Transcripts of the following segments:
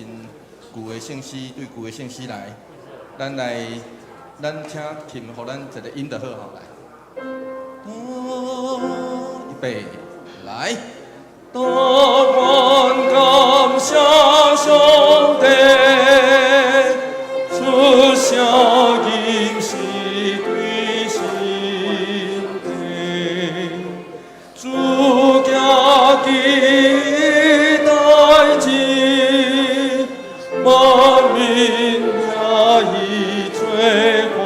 真旧的圣诗，对旧的圣诗来，咱请听，互咱一个音就好吼来。预备，来。但愿感谢上帝，赐下应许对心地，主家己代志，万民也已做欢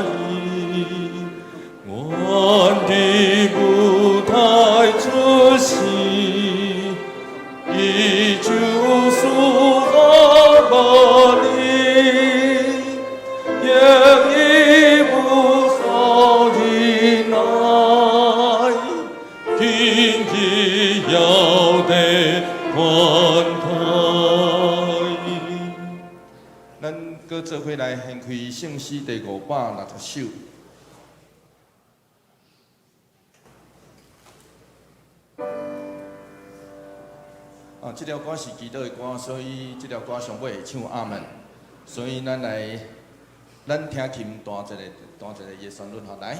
喜，我的舞台出席，已救赎和无离，也已无所依赖，今日要得宽待。咱搁做伙来献开圣诗第560首。这条歌是祈祷的歌，所以这条歌上尾会唱阿门。所以咱听琴弹一个伊的旋律吼来。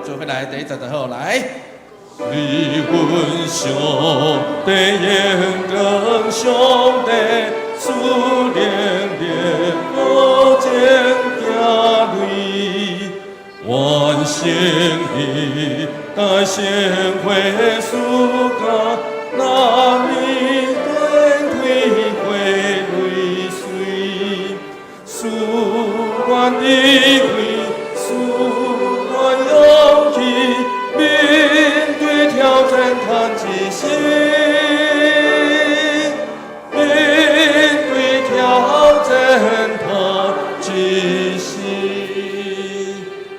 做伙来第一10号来。你阮上帝眼光上帝，思念念我情行泪，完成你大圣会暑假，那你断开会泪水，思愿你为思愿勇气，面对挑战看一心。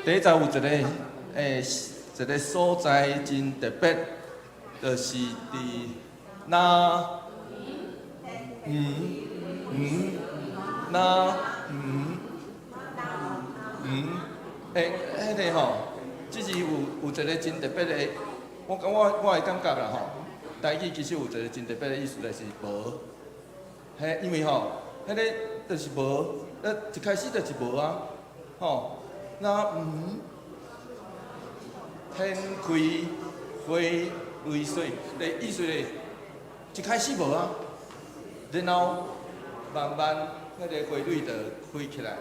第一有一个所在真特别，就是伫迄个吼，即是有一个真特别的，我的感觉啦吼，台语其实有一个真特别的意思，就是无，嘿，因为吼，迄个就是无，一开始就是无啊，吼。那天开花泪水的意思咧，一开始无啊，然后慢慢迄个花蕊就开起来，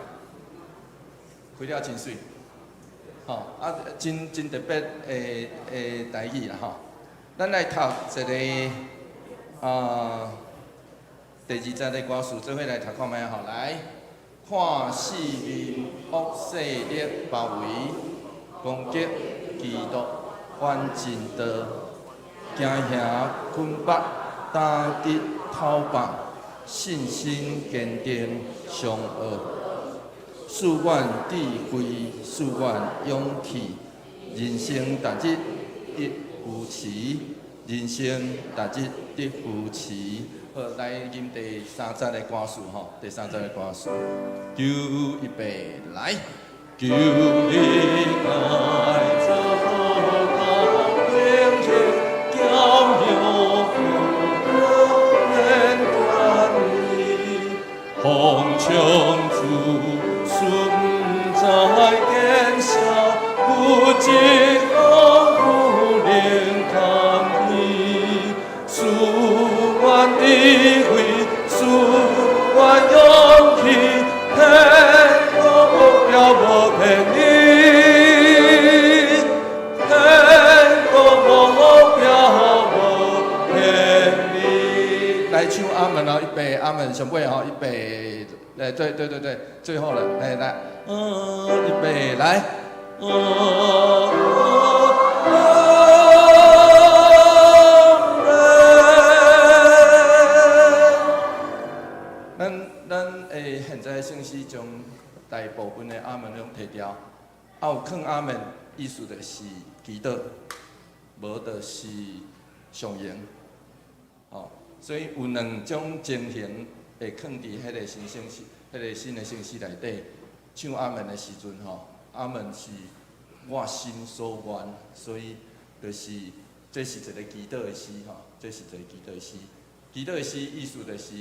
开了真水，吼真特别的台语啦吼。咱来读一个第20个歌词，做伙来读看觅吼来。看四面恶势力包围，攻击基督反正道，惊吓困縛，打击讨伐，信心坚定上恶，赐愿智慧，赐愿勇气，人生达日一扶持，人生达日一扶持。好，来吟第30个歌词吼，第30个歌词。求预备来，求你爱这好平静骄傲人断你，风冲出顺在天下，不知风不灵抗议，赐愿智慧，赐愿勇气。天国目标无骗你，天国目标无骗你。来唱阿门哦，预备阿门上尾吼，预备，对，最后了，来，预备来，现在圣诗中大部分的阿门拢摕掉，有藏阿门，意思就是祈祷，无就是上言，吼，所以有2种情形会藏伫迄个新圣诗、迄个新的圣诗内底，唱阿门的时阵吼，阿门是我心所愿，所以就是这是一个祈祷的诗吼，这是一个祈祷的诗。祈祷的诗意思就是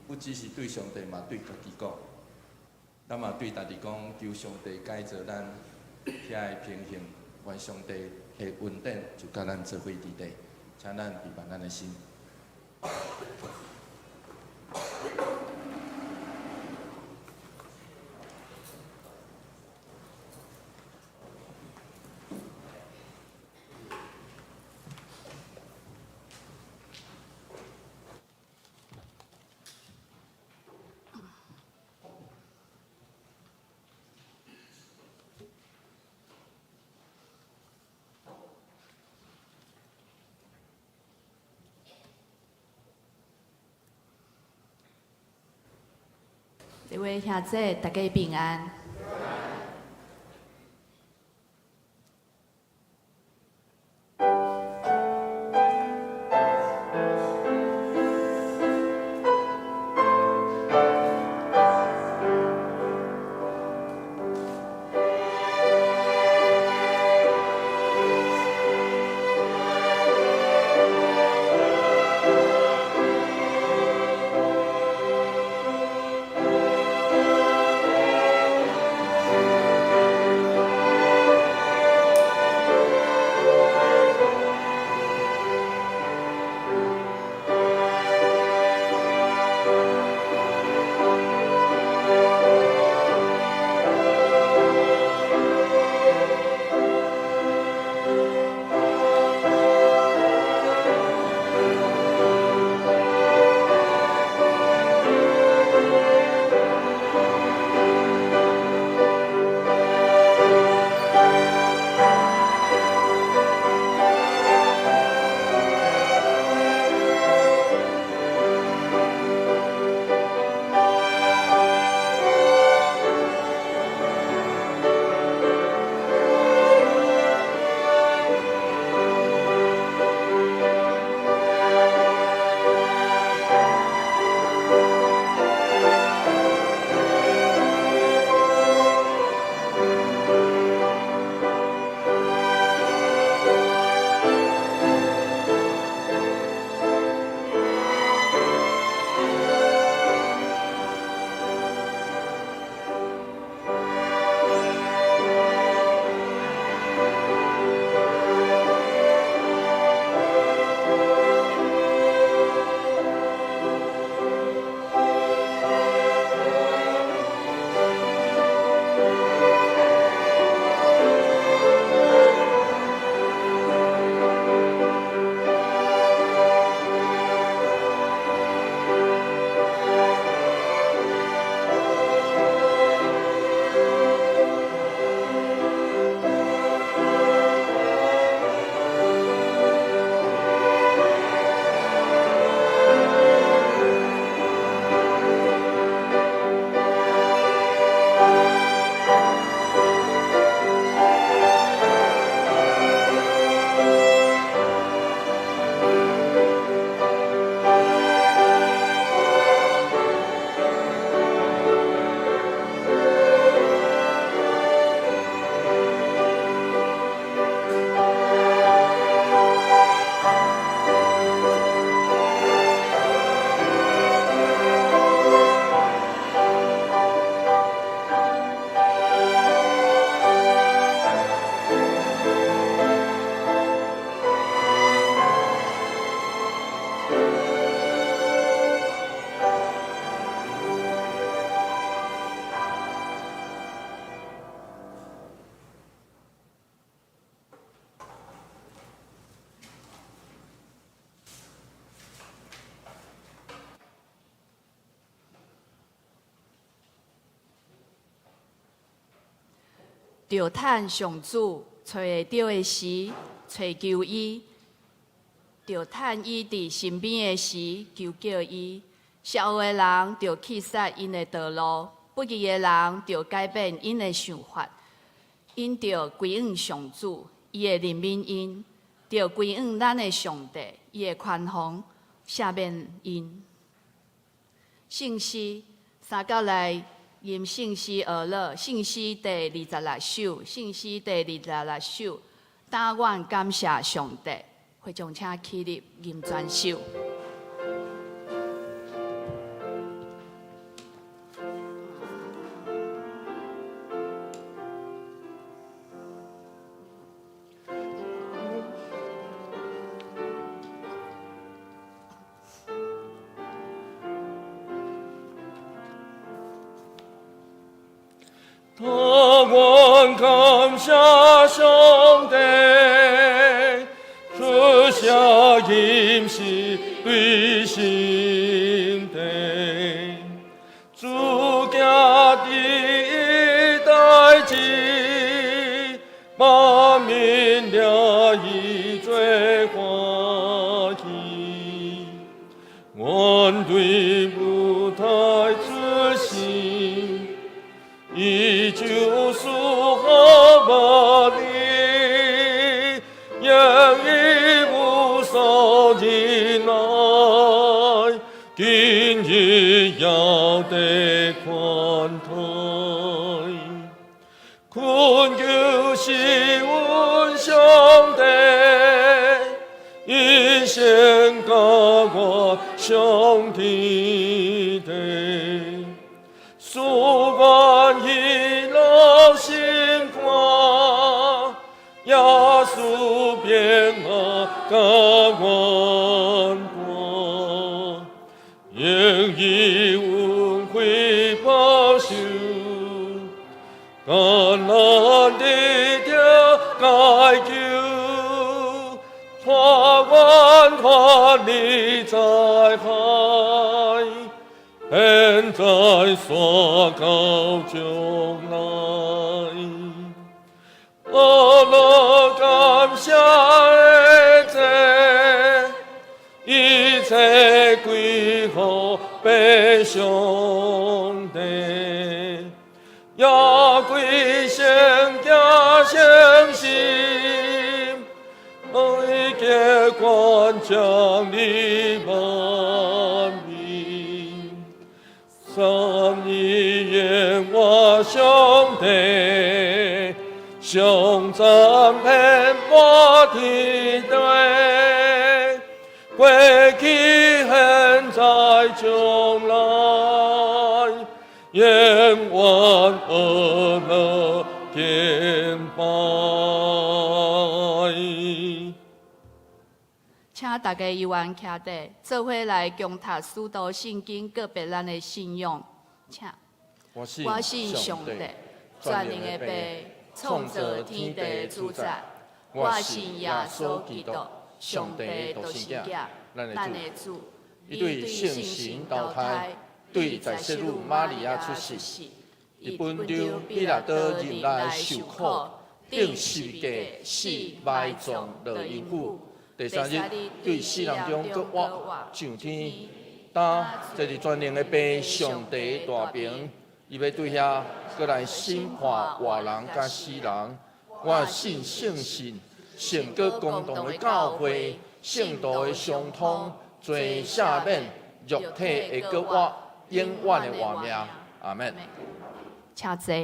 不只是对上帝，嘛对家己讲，咱嘛对家己讲，求上帝解造咱遐的平衡，愿上帝的恩典就甲咱做伙伫地，请咱陪伴咱的心。各位兄姐，大家平安。着叹上主，找会到的时，找求伊；着叹伊伫身边的时，求叫伊。邪恶的人着去杀因的道路，不义的人着改变因的想法。因着归向上主，伊会怜悯因；着归向咱的上帝，伊会宽宏赦免因。圣诗三角内吟圣诗而乐，圣诗第26首，圣诗第26首，但愿感谢上帝。会众请起立吟全首。但愿感谢上帝，赐下饮食对心地，主家的代志，把民了以最欢喜，愿对不太自信。依旧属好把你，ยัง已无所忍耐，今日要得宽待，困求是阮上帝，一生教我上天地。所愿意乐心肝，耶稣变啊甲阮伴，应以恩惠报仇，感恩的着解救，传万传你在海。现在所高将来，阿拉感谢的一切归乎被上帝，也归圣家相信，爱结关将你万民。三一愿我上帝，上赞遍我天地，过去现在将来，永远而乐敬拜。请大家依愿徛底，做伙来共读使徒圣经，告别咱的信仰。请，我信上帝，全能的爸，创造天地的主宰。我信耶稣基督，上帝就是囝，咱的主。伊对圣神投胎，对在世女玛利亚出世，伊本着彼拉多任来受苦，定十架死埋葬落阴府。第三日，对死人中搁活上天，当这是全能的爸上帝大名，伊要对遐搁来审判活人甲死人。我信圣神，圣搁公道的教会，圣道的相通，罪赦免，肉体的搁活，永远的活命。阿门。请坐。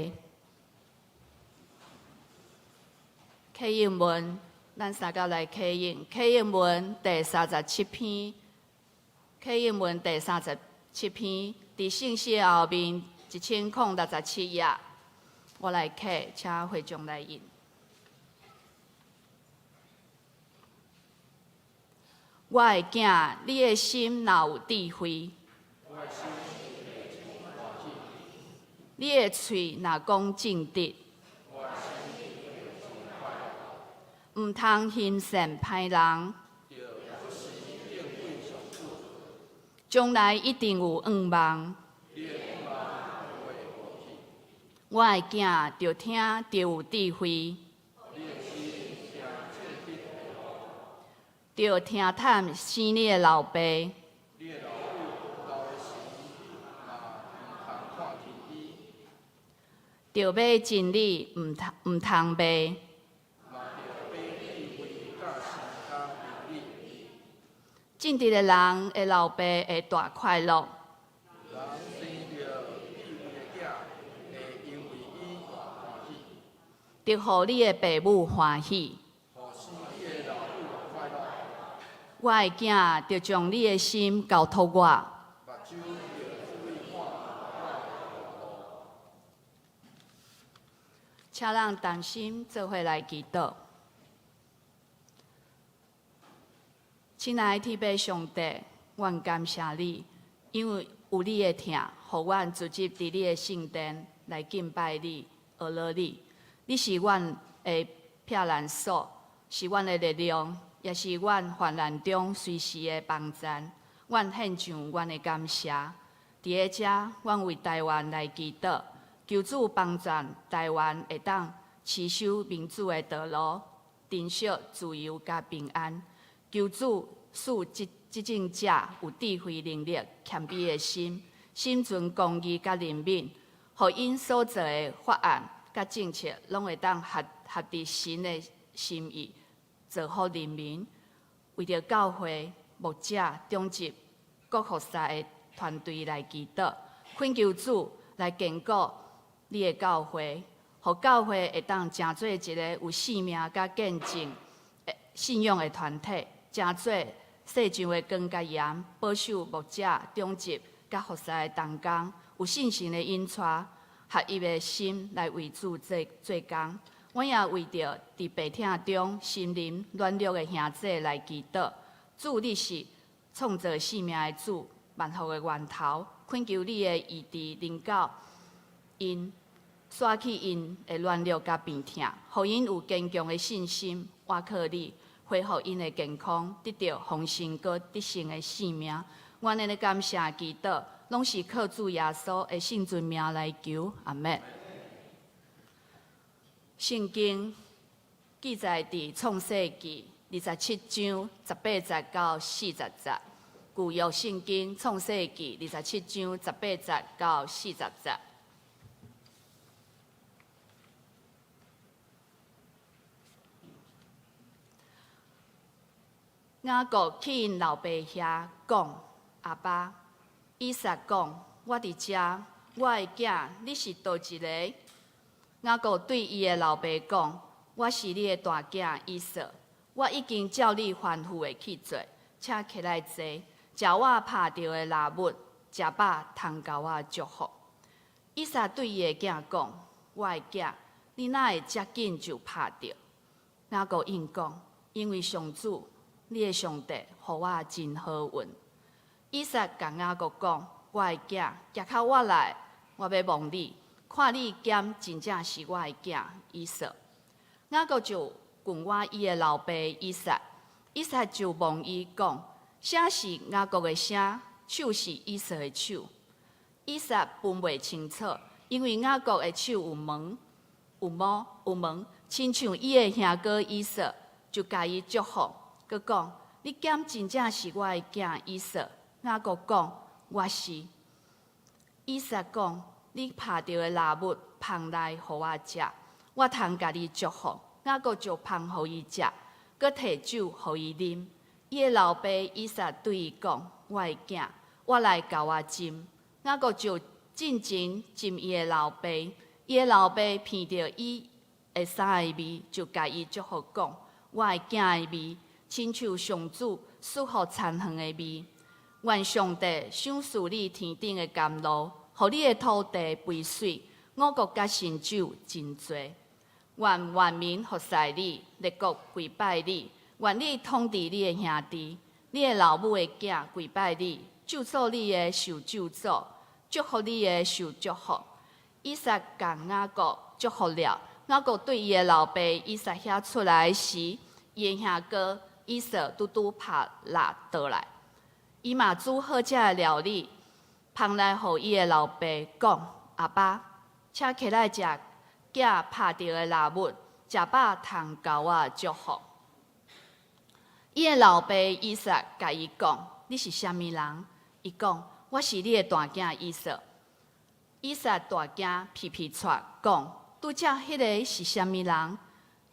启应文。咱三个来启应，启应文第37篇，启应文第37篇，伫圣诗后面1067页，我来启，请会众来引。我的囝，你的心若有智慧，你的喙若讲正直。毋通行善歹人，将来一定有愿望。我的囝，着听着有智慧，着听探生你的老爸。着买真理，毋通卖。正直的人的老爸会大快乐。得互你的父母欢喜。我的囝着将你的心交托我。请咱同心做伙来祈祷。亲爱的天父上帝，阮感谢你，因为有你的疼，互阮聚集伫你的圣殿来敬拜你、学乐你。你是阮的避难所，是阮的力量，也是阮患难中随时的帮衬。阮献上阮的感谢。伫个遮，阮为台湾来祈祷。求主帮助台湾会当持守民主的道路，珍惜自由甲平安。求主使执政者有智慧能力、谦卑的心，心存公义甲怜悯，互因所做的法案甲政策，拢会当合伫神的心意，造福人民。为着教会牧者、长职、各服侍的团队来祈祷，恳求主来坚固你的教会，互教会会当成做一个有生命甲见证、信仰的团体，成做世上的光甲盐，保守牧者、长职甲服侍的同工，有信心的引带，合一的心来为主做工。我也为着伫病痛中心灵软弱的兄弟来祈祷。主，你是创造生命的主，万福的源头，恳求你的医治临到因。刷去因的软弱甲病痛，互因有坚强的信心，倚靠你，恢复因的健康，得到丰盛搁得胜的生命。阮的感谢祈祷，拢是靠主耶稣的圣尊名来求，阿门。圣经记载伫创世纪27章18节到40节，旧约圣经创世纪27章18节到40节。雅各去因老爸遐讲：“阿爸，以撒讲，我伫遮，我的囝，你是倒一个？”雅各对伊的老爸讲：“我是你的大囝以撒，我已经照你吩咐的去做，请起来坐，食我拍着的蜡物，食饱通甲我祝福。”以撒对伊的囝讲：“我的囝，你哪会遮紧就拍着？”雅各应讲：“因为上主。”你的上帝，互我真好运。以撒甲雅各讲：“我的囝，举口我来，我要望你，看你兼真正是我的囝以撒。”雅各就问我伊的老爸以撒，以撒就问伊讲：“啥是雅各的声？手是以撒的手？”以撒分袂清楚，因为雅各的手有毛，亲像伊的兄哥以撒，就甲伊祝福。佮讲，你兼真正是我的囝以撒。雅各讲，我是。以撒讲，你拍着的蜡物捧来互我食，我通甲你祝福。雅各就捧互伊食，佮摕酒互伊啉。伊的老爸以撒对伊讲，我的囝，我来甲我斟。雅各就进前斟伊的老爸，伊的老爸闻着伊的衫的味，就甲伊祝福讲，我的囝的味。亲像上主赐予田园的味，愿上帝赏赐你天顶的甘露，互你的土地肥水，五谷甲新酒真多。愿万民服侍你，列国跪拜你。愿你统治你的兄弟，你的老母的囝跪拜你，咒诅你的受咒诅，祝福你的受祝福。以撒甲雅各祝福了，雅各对伊的老爸以撒遐出来时，伊的兄哥。以撒拄拄拍蜡倒来，伊嘛煮好食的料理，捧来互伊的老爸讲：“阿爸，请起来食囝拍着的蜡物，食饱通甲我祝福。”伊的老爸以撒甲伊讲：“你是啥物人？”伊讲：“我是你的大囝以撒。”以撒大囝皮皮喘讲：“拄则迄个是啥物人？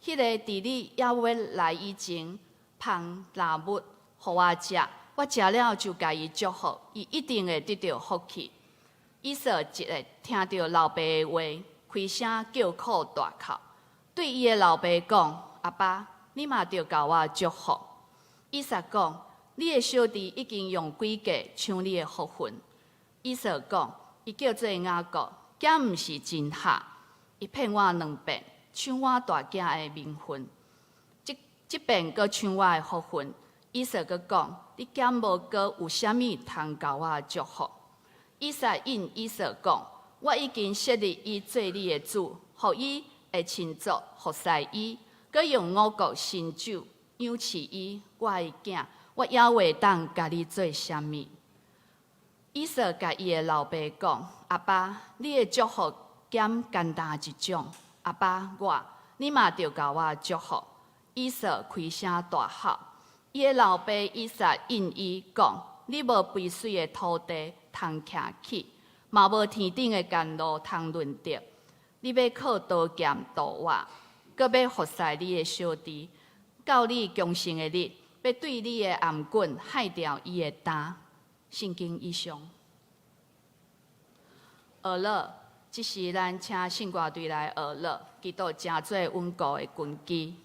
迄个伫你还未来以前。”捧蜡物，互我食，我食了就甲伊祝福，伊一定会得到福气。以撒一个听到老爸的话，开声叫苦大哭，对伊的老爸讲：“阿爸，你嘛着甲我祝福。”以撒讲：“你的小弟已经用几价抢你的福分。”以扫讲：“伊叫做雅各，囝毋是真下，伊骗我2遍，抢我大囝的名分。即遍阁抢我的福分。”以扫阁讲：“你囝无阁有啥物通甲我祝福？”以撒应以扫讲：“我已经设立伊做你的主，互伊会亲族服侍伊，阁用5谷新酒养饲伊，我的囝，我也袂当甲你做啥物。”以扫甲伊的老爸讲：“阿爸，你的祝福减简单一种。阿爸，你嘛着甲我祝福。”以扫开声大喊。伊的老爸以撒应伊讲：“你无肥水的土地通徛起，嘛无天顶的甘露通润着。你要靠刀剑度我，阁要服侍你的小弟，到你强盛的日，要对你的颔棍害掉伊的担。”圣经以上。学乐，即是咱请圣歌队来学乐，基督真做稳固的根基。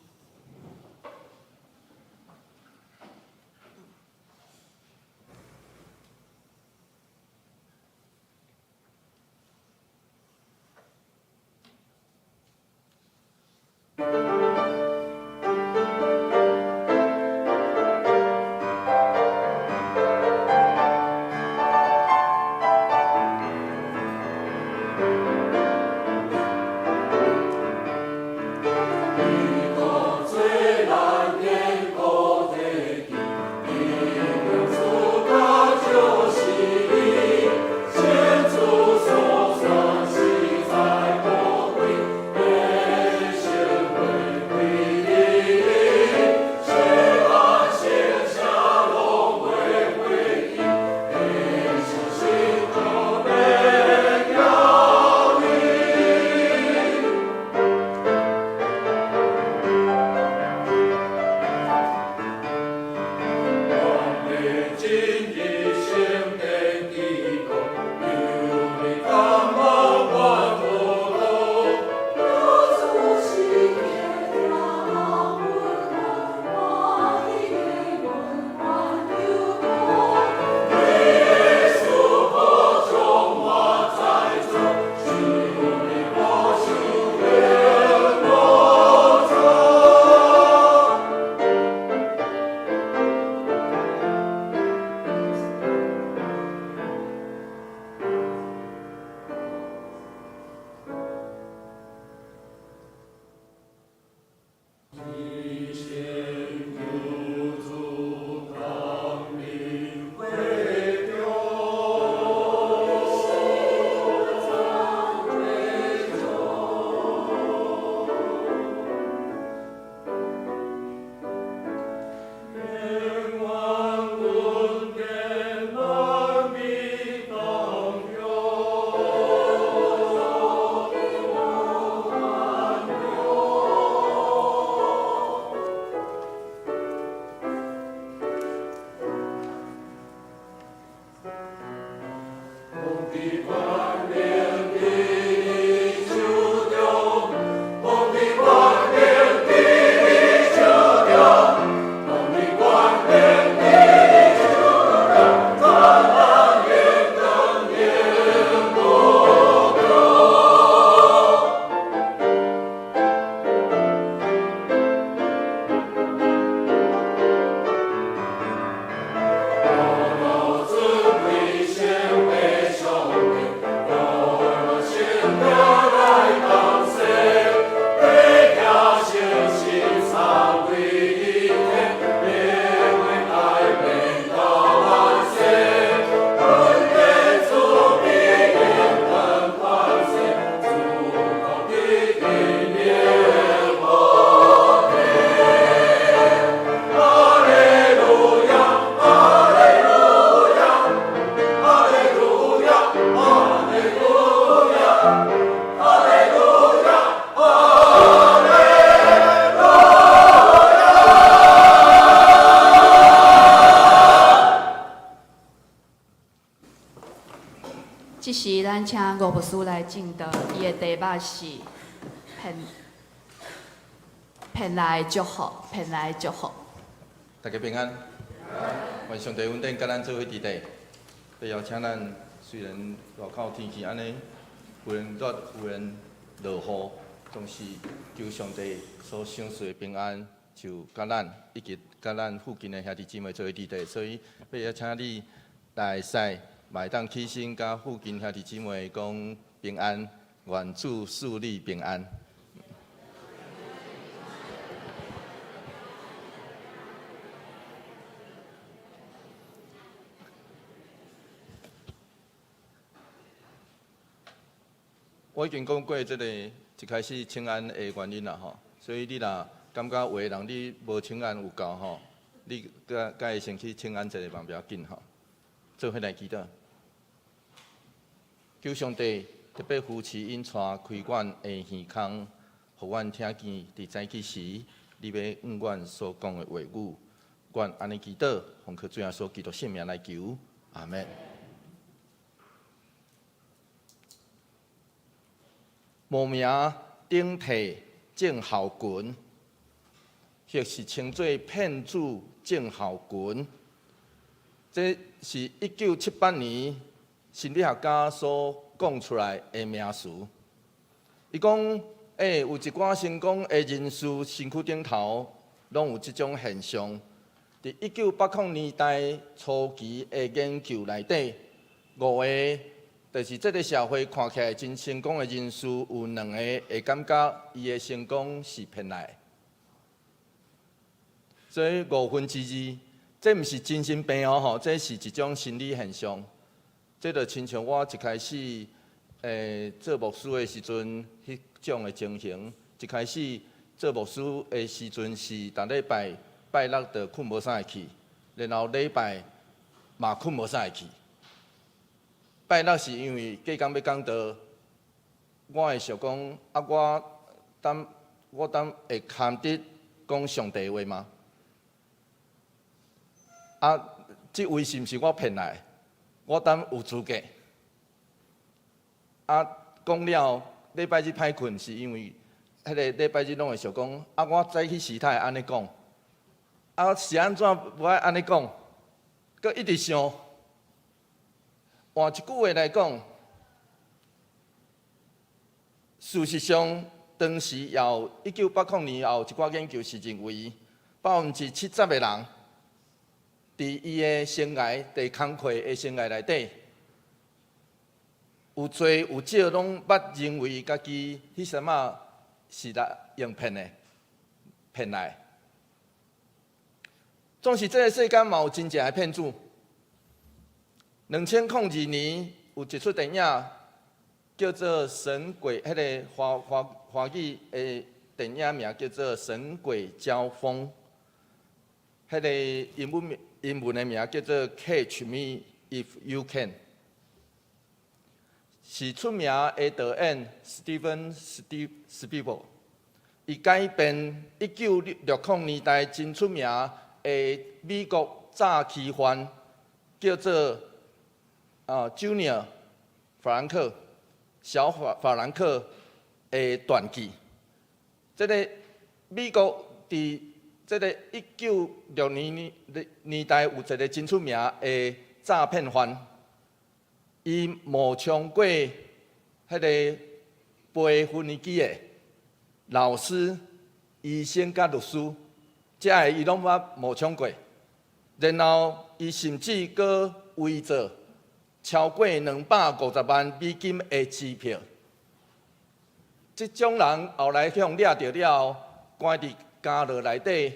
即时咱请吴牧师来敬道，伊的题目是骗来的祝福，骗来的祝福。大家平安。愿上帝稳定，甲咱做伙伫地。要邀请咱，虽然外口天气安尼，有人热，有人落雨，总是求上帝所赏赐的平安，就甲咱以及甲咱附近的兄弟姊妹做伙伫地。所以要邀请你来使，麦当起身，甲附近兄弟姊妹讲平安，愿主赐你平安。我已经讲过这个一开始请安的原因啦吼，所以你若感觉有的人你无请安有够吼，你甲会先去请安一个嘛不要紧吼，做伙来祈祷，求上帝特别扶持因带开馆的耳孔，互阮听见伫早起时你要用阮所讲的话语，阮安尼祈祷，奉靠主耶稣基督圣名来求，阿门。无名顶替郑孝群，或是称作骗子郑孝群。这是1978年心理学家所讲出来的名词。伊讲，有一寡成功的人士身躯顶头，拢有即种现象。伫1980年代初期的研究内底，5个。就是这个社会看起来真成功的人士，有2个会感觉伊的成功是骗来的，所以2%，这毋是精神病哦，这是一种心理现象。这就亲像我一开始做牧师的时阵，迄种的情形。一开始做牧师的时阵是逐礼拜拜六就困无啥会去，然后礼拜嘛困无啥会去。拜六是因为过工要讲道，我会想讲，我当会堪得讲上帝话吗？即位是毋是我骗来？我当有资格。讲了礼拜日歹困，是因为迄个礼拜日拢会想讲，我早起时他会安尼讲，是安怎无爱安尼讲？佮一直想。换一句话来讲，事实上，当时也有1980年也有一寡研究是认为，70%的人，伫伊的生涯、伫工课的生涯内底，有多有少拢捌认为家己迄什么是来用骗的，骗来。总是这个世间嘛有真正的骗子。2002年有一出电影叫做《神鬼》，迄个华语的电影名叫做《神鬼交锋》，迄个英文的名叫做《Catch Me If You Can》，是出名的导演 Steven Spielberg， 伊改编1960年代真出名的美国诈欺犯，叫做Junior 法兰克，小法兰克的传记。这个美国伫这个1960年代有一个真出名的诈骗犯，伊冒充过迄个陪训练机的老师、医生甲律师，这个伊拢捌冒充过。然后伊甚至阁伪造超过250万美金的支票，这种人后来向抓到了后，关伫监牢内底。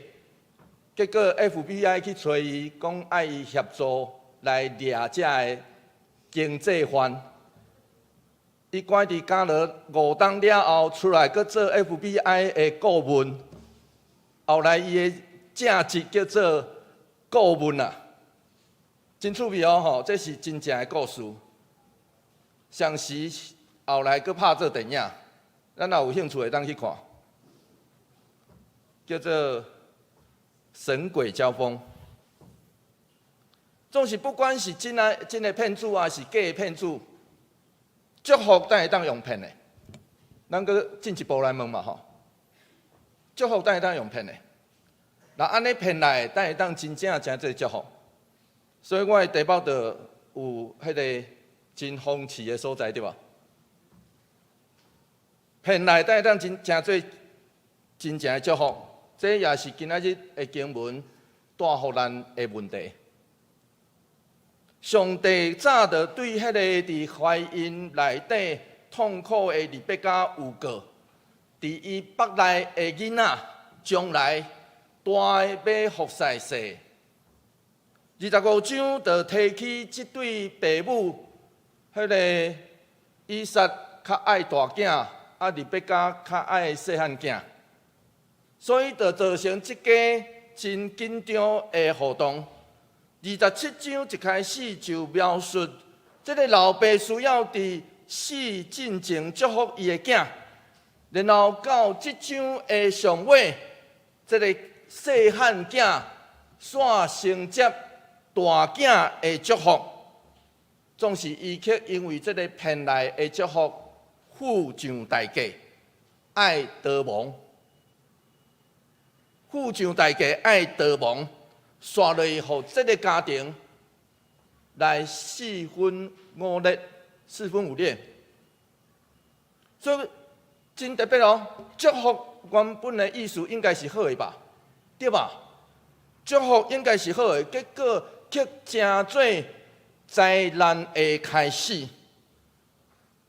结果 FBI 去找伊，讲爱伊协助来抓这个经济犯。伊关伫监牢5冬了后，出来阁做 FBI 的顾问。后来伊的正职叫做顾问啊。真趣味哦！吼，这是真正的故事。上时后来佫拍做电影，咱若有兴趣会当去看，叫做《神鬼交锋》。总是不管是真的骗子啊，是假的骗子，祝福咱会当用骗的。咱佫进一步来问嘛吼，祝福等会当用骗的，那安尼骗来等会当真正真侪祝福。所以我的地包就有迄个真风趣的所在，对吧？骗来等会当真侪真正的祝福，这也是今仔日的经文带互咱的问题。上帝早就对迄个伫怀孕内底痛苦的利百加有过，伫伊腹内的囡仔将来大的要服侍世。25章就提起即对父母，迄个以撒较爱大囝，利百加较爱细汉囝，所以就造成即家真紧张的互动。27章一开始就描述，这个老爸需要伫死进前祝福伊的囝，然后到即章的上尾，这个细汉囝煞承接大囝的祝福，总是伊却因为这个骗来的祝福付上代价，爱逃亡，付上代价爱逃亡。刷落去，互这个家庭来四分五裂，所以真特别哦。祝福原本的意思应该是好的吧，对吧？祝福应该是好的，结果却成做灾难的开始。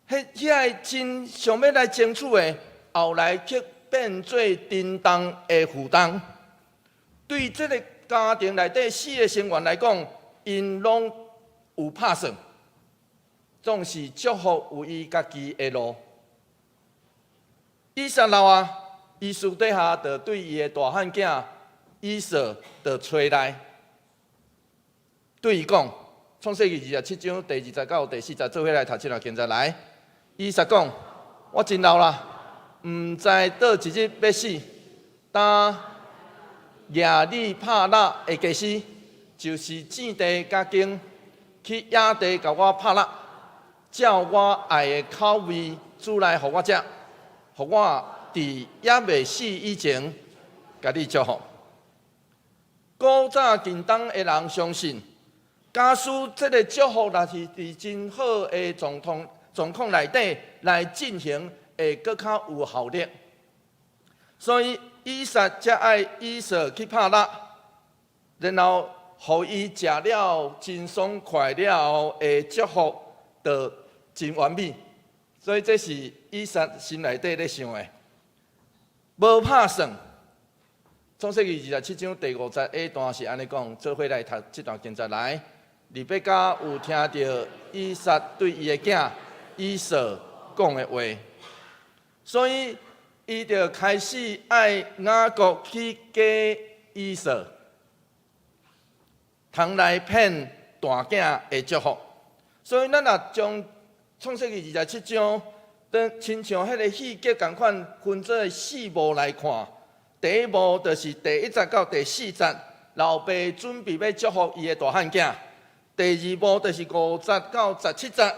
迄个真想要来争取的，后来却变做沉重的负担，对这个家庭内底4个成员来讲，因拢有拍算，总是祝福有伊家己的路。以撒老啊，伊私底下就对伊的大汉囝以扫就吹来，对伊讲，创世纪27章第29、第40做伙来读这段经节来。以撒讲：我真老啦，毋知倒一日要死，当亚利帕勒的家私，就是种地加耕，去野地甲我拍勒，照我爱的口味煮来互我食，互我伫也未死以前，甲你祝福。古早近东的人相信，假使这个祝福若是伫真好的状况内底来进行，会搁较有效力。所以以撒才爱以扫去拍勒，然后互伊食了真爽快了后的祝福，就真完美。所以这是以撒心内底咧想的，无拍算。创世纪27章第50A 段是安尼讲，做伙来读这段经节来。利百加有听到以撒对伊的囝以扫讲的话，所以伊就开始爱雅各去嫁以扫，通来骗大囝的祝福。所以咱若将创世纪27章，亲像迄个戏剧共款分做4幕来看。第一幕就是第1节到第4节，老爸准备要祝福伊的大汉囝；第二幕就是5节到17节，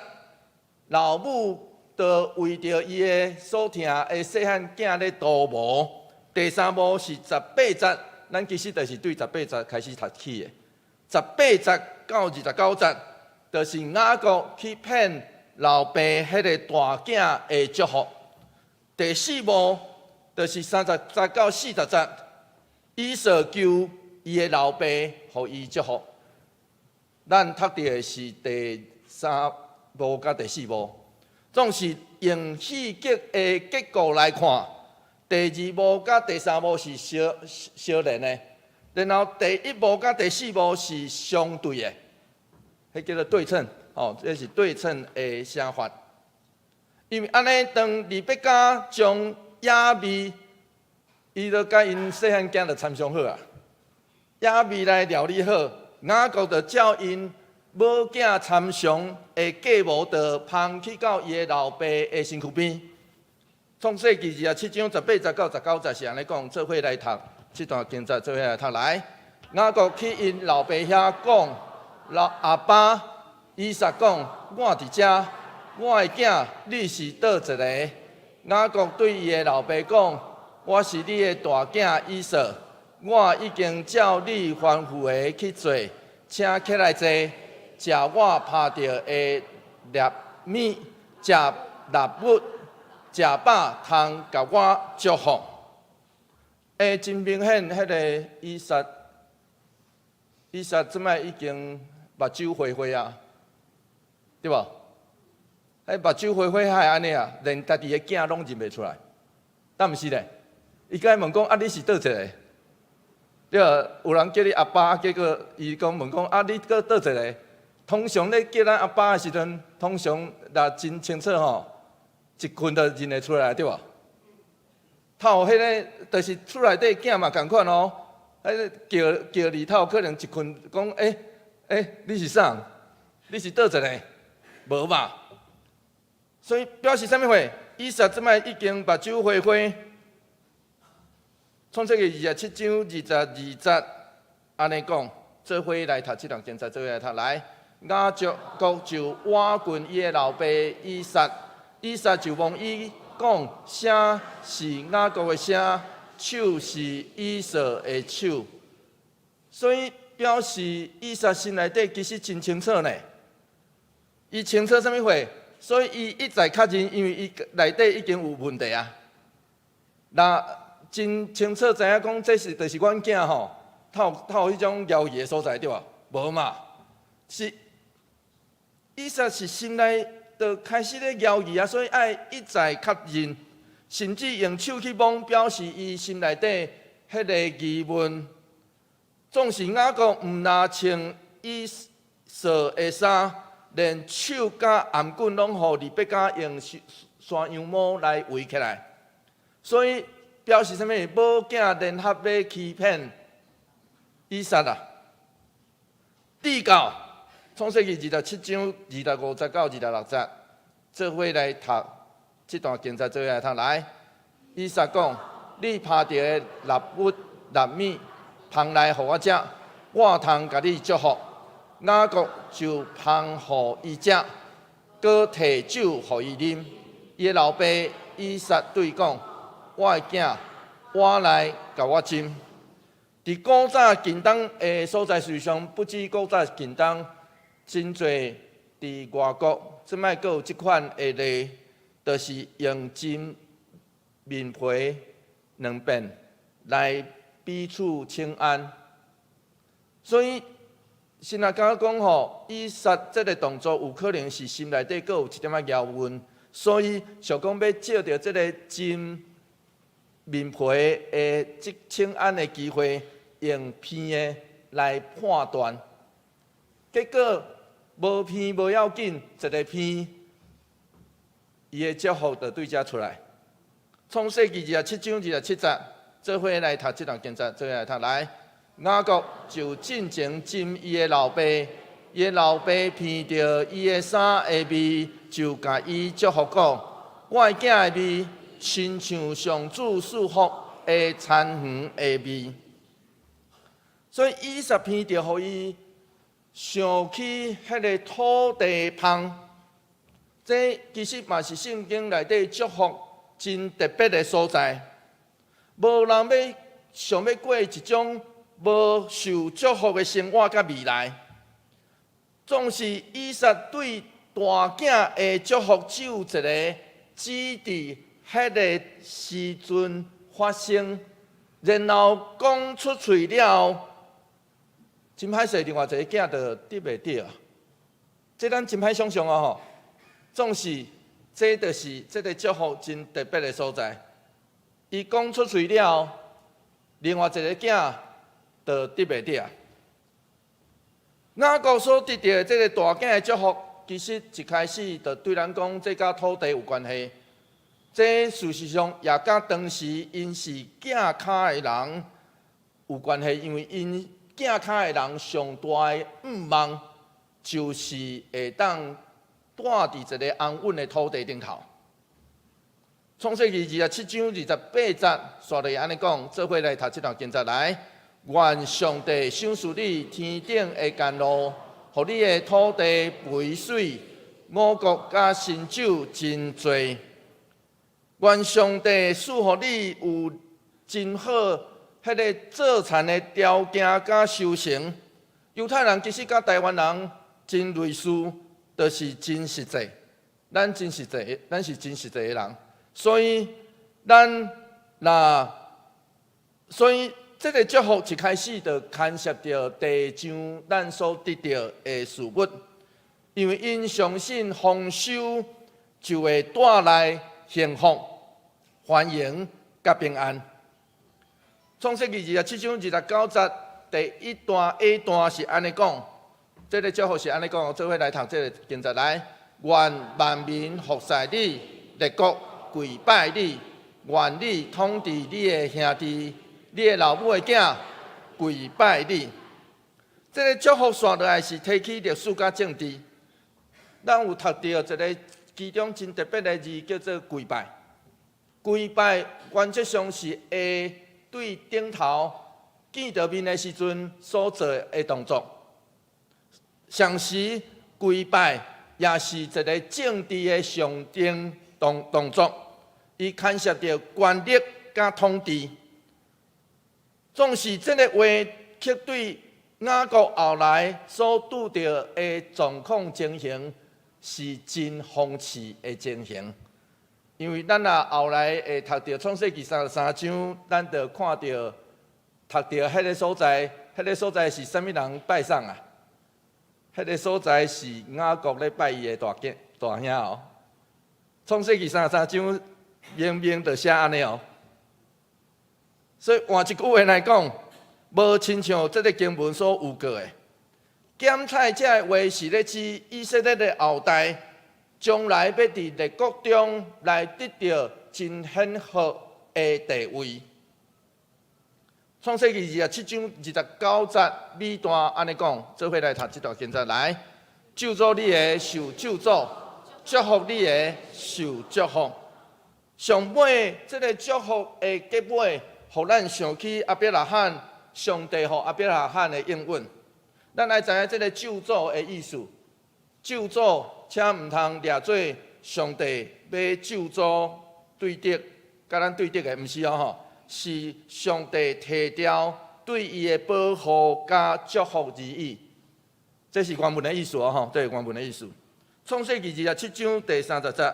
老母就为着伊的所疼的细汉囝咧度磨。第三幕是18节，咱其实就是对18节开始读起的。18节到29节，就是雅各去骗老爸迄个大囝的祝福。第四幕就是30节到40节，以扫求伊的老爸，互伊祝福。咱读到的是第3幕甲第4幕，总是用戏剧的结构来看。第2幕甲第3幕是相连的，然后第1幕甲第4幕是相对的，迄叫做对称。这是对称的想法。因为安尼，当利百加将亚米，伊就甲因细汉囝就参详好啊。亚米来料理好，雅各就照因母囝参详的计谋，就捧去到伊的老爸的身躯边。创世纪27章18节到19节是安尼讲，做伙来读这段经节，做伙来读来。雅各去因老爸遐讲，阿爸以撒讲：我伫遮，我的囝，你是倒一个？雅各对伊的老爸讲：我是你的大囝以扫，我已经照你吩咐的去做，请起来坐，食我拍着的粒米，食粒物，食饱通甲我祝福。真明显，迄个以撒即摆已经目睭灰灰啊，对无？迄目睭灰灰还安尼啊，连家己的囝拢认袂出来，但毋是咧。伊甲伊问讲：你是倒一个？对，有人叫你阿爸，结果伊讲问讲：你搁倒一个？通常咧叫咱阿爸的时阵，通常若真清楚吼，一困就认得出来，对无？透迄个，就是厝内底囝嘛共款哦。迄叫二透，可能一困讲：你是啥？你是倒一个？无嘛。所以表示啥物货？以撒即摆已经目睭灰灰。创世记27章22节安尼讲，做伙来读这段经节，做伙来读来。雅各就挽棍伊的老爸以撒，以撒就问伊讲：啥是雅各的啥？手是以扫的手。所以表示以撒心内底其实真清楚呢。伊清楚啥物货？所以伊一再确认，因为伊内底已经有问题啊。那真清楚知影讲，这是就是阮囝吼，他有迄种妖异的所在对吧？无嘛，是以撒是心内就开始咧妖异啊，所以爱一再确认，甚至用手去摸，表示伊心内底迄个疑问。总是雅各毋若穿以扫的衫，连手甲颔棍拢互利百加用山羊毛来围起来，所以。表示啥物？某囝联合要欺骗以撒啊！地教创世记27章259到260节，做伙来读这段经节，做伙来读来。以撒讲：你拍着的粒物粒米，捧来互我食，我通甲你祝福。雅各就捧互伊食，搁摕酒互伊啉。伊的老爸以撒对伊讲。我的囝，我来甲我斟。伫古早近东的所在，事实上不止古早近东，真侪伫外国，即摆阁有即款的例，就是用斟面皮两遍来彼此请安。所以，现在刚讲吼，以撒这个动作有可能是心内底阁有一点仔疑问，所以想讲要借着这个斟。面皮的即请安的机会，用片的来判断，结果无片无要紧，一个片，伊的祝福就对遮出来。创世记27章27节，做伙来读这段经节，做伙来读来。雅各就进前斟伊的老爸，伊的老爸闻着伊的衫的味，就甲伊祝福讲：我的囝的味。亲像上主赐福的田园的味，所以以撒闻着，互伊想起迄个土地香。这其实嘛是圣经内底祝福真特别的所在。无人要想要过一种无受祝福的生活甲未来，总是以撒对大囝的祝福只有一个，只伫迄个时阵发生，然后讲出嘴了，真歹势，另外一个囝就得袂着。这咱真歹想象啊吼！总是这就是这个祝福真特别的所在。伊讲出嘴了，另外一个囝就得袂着。雅各所得到的这个大囝的祝福，其实一开始就对咱讲，这甲土地有关系。这事实上也甲当时因是囝脚的人有关系，因为因囝脚的人上大的愿望，就是会当住伫一个安稳的土地顶头。创世记27章28节，刷落安尼讲，做伙来读这段经节来。愿上帝赏赐你天顶的甘露，互你的土地肥水，五谷甲新酒真多。愿上帝赐予你有真好，迄个做田的条件甲修成。犹太人其实甲台湾人真类似，就是真实际。咱真实际，咱是真实际的人，所以这个祝福一开始就牵涉到地上咱所得到的事物，因为因相信丰收就会带来幸福、繁荣甲平安。创世纪27章29节第一段 A 段是安尼讲，这个祝福是安尼讲，做伙来读这个经节来。愿万民服侍你，列国跪拜你。愿你统治你的兄弟，你的老母的囝跪拜你。这个祝福线落来是提起历史甲政治。咱有读到一个其中真特别的字，叫做跪拜。跪拜原则上是下对顶头见到面的时阵所做的动作。同时，跪拜也是一个政治的象征动作，伊牵涉到权力甲统治。总是这个话，却对雅各后来所拄到的状况情形，是真讽刺的情形。因为咱后来会读到创世纪33章，咱就看到读到迄个所在，迄个所在是啥物人拜上啊？迄个所在是雅各咧拜伊的大兄哦。创世纪33章明明就写安尼哦。所以换一句话来讲，无亲像这个经文所有过的。检采这个话是咧指以色列的后代，将来要伫列国中来得到真显赫的地位。创世纪27章29节尾段安尼讲，做伙来读这段经节来。咒诅你的受咒诅，祝福你的受祝福。上尾这个祝福的结尾，互咱想起亚伯拉罕，上帝互亚伯拉罕的应允。咱来知影这个咒诅的意思。咒诅，请毋通掠做上帝要咒诅对敌，甲咱对敌的，毋是哦吼。是上帝提掉对伊的保护甲祝福而已，这是原文的意思哦吼，这是原文的意思。创世纪27章第30节，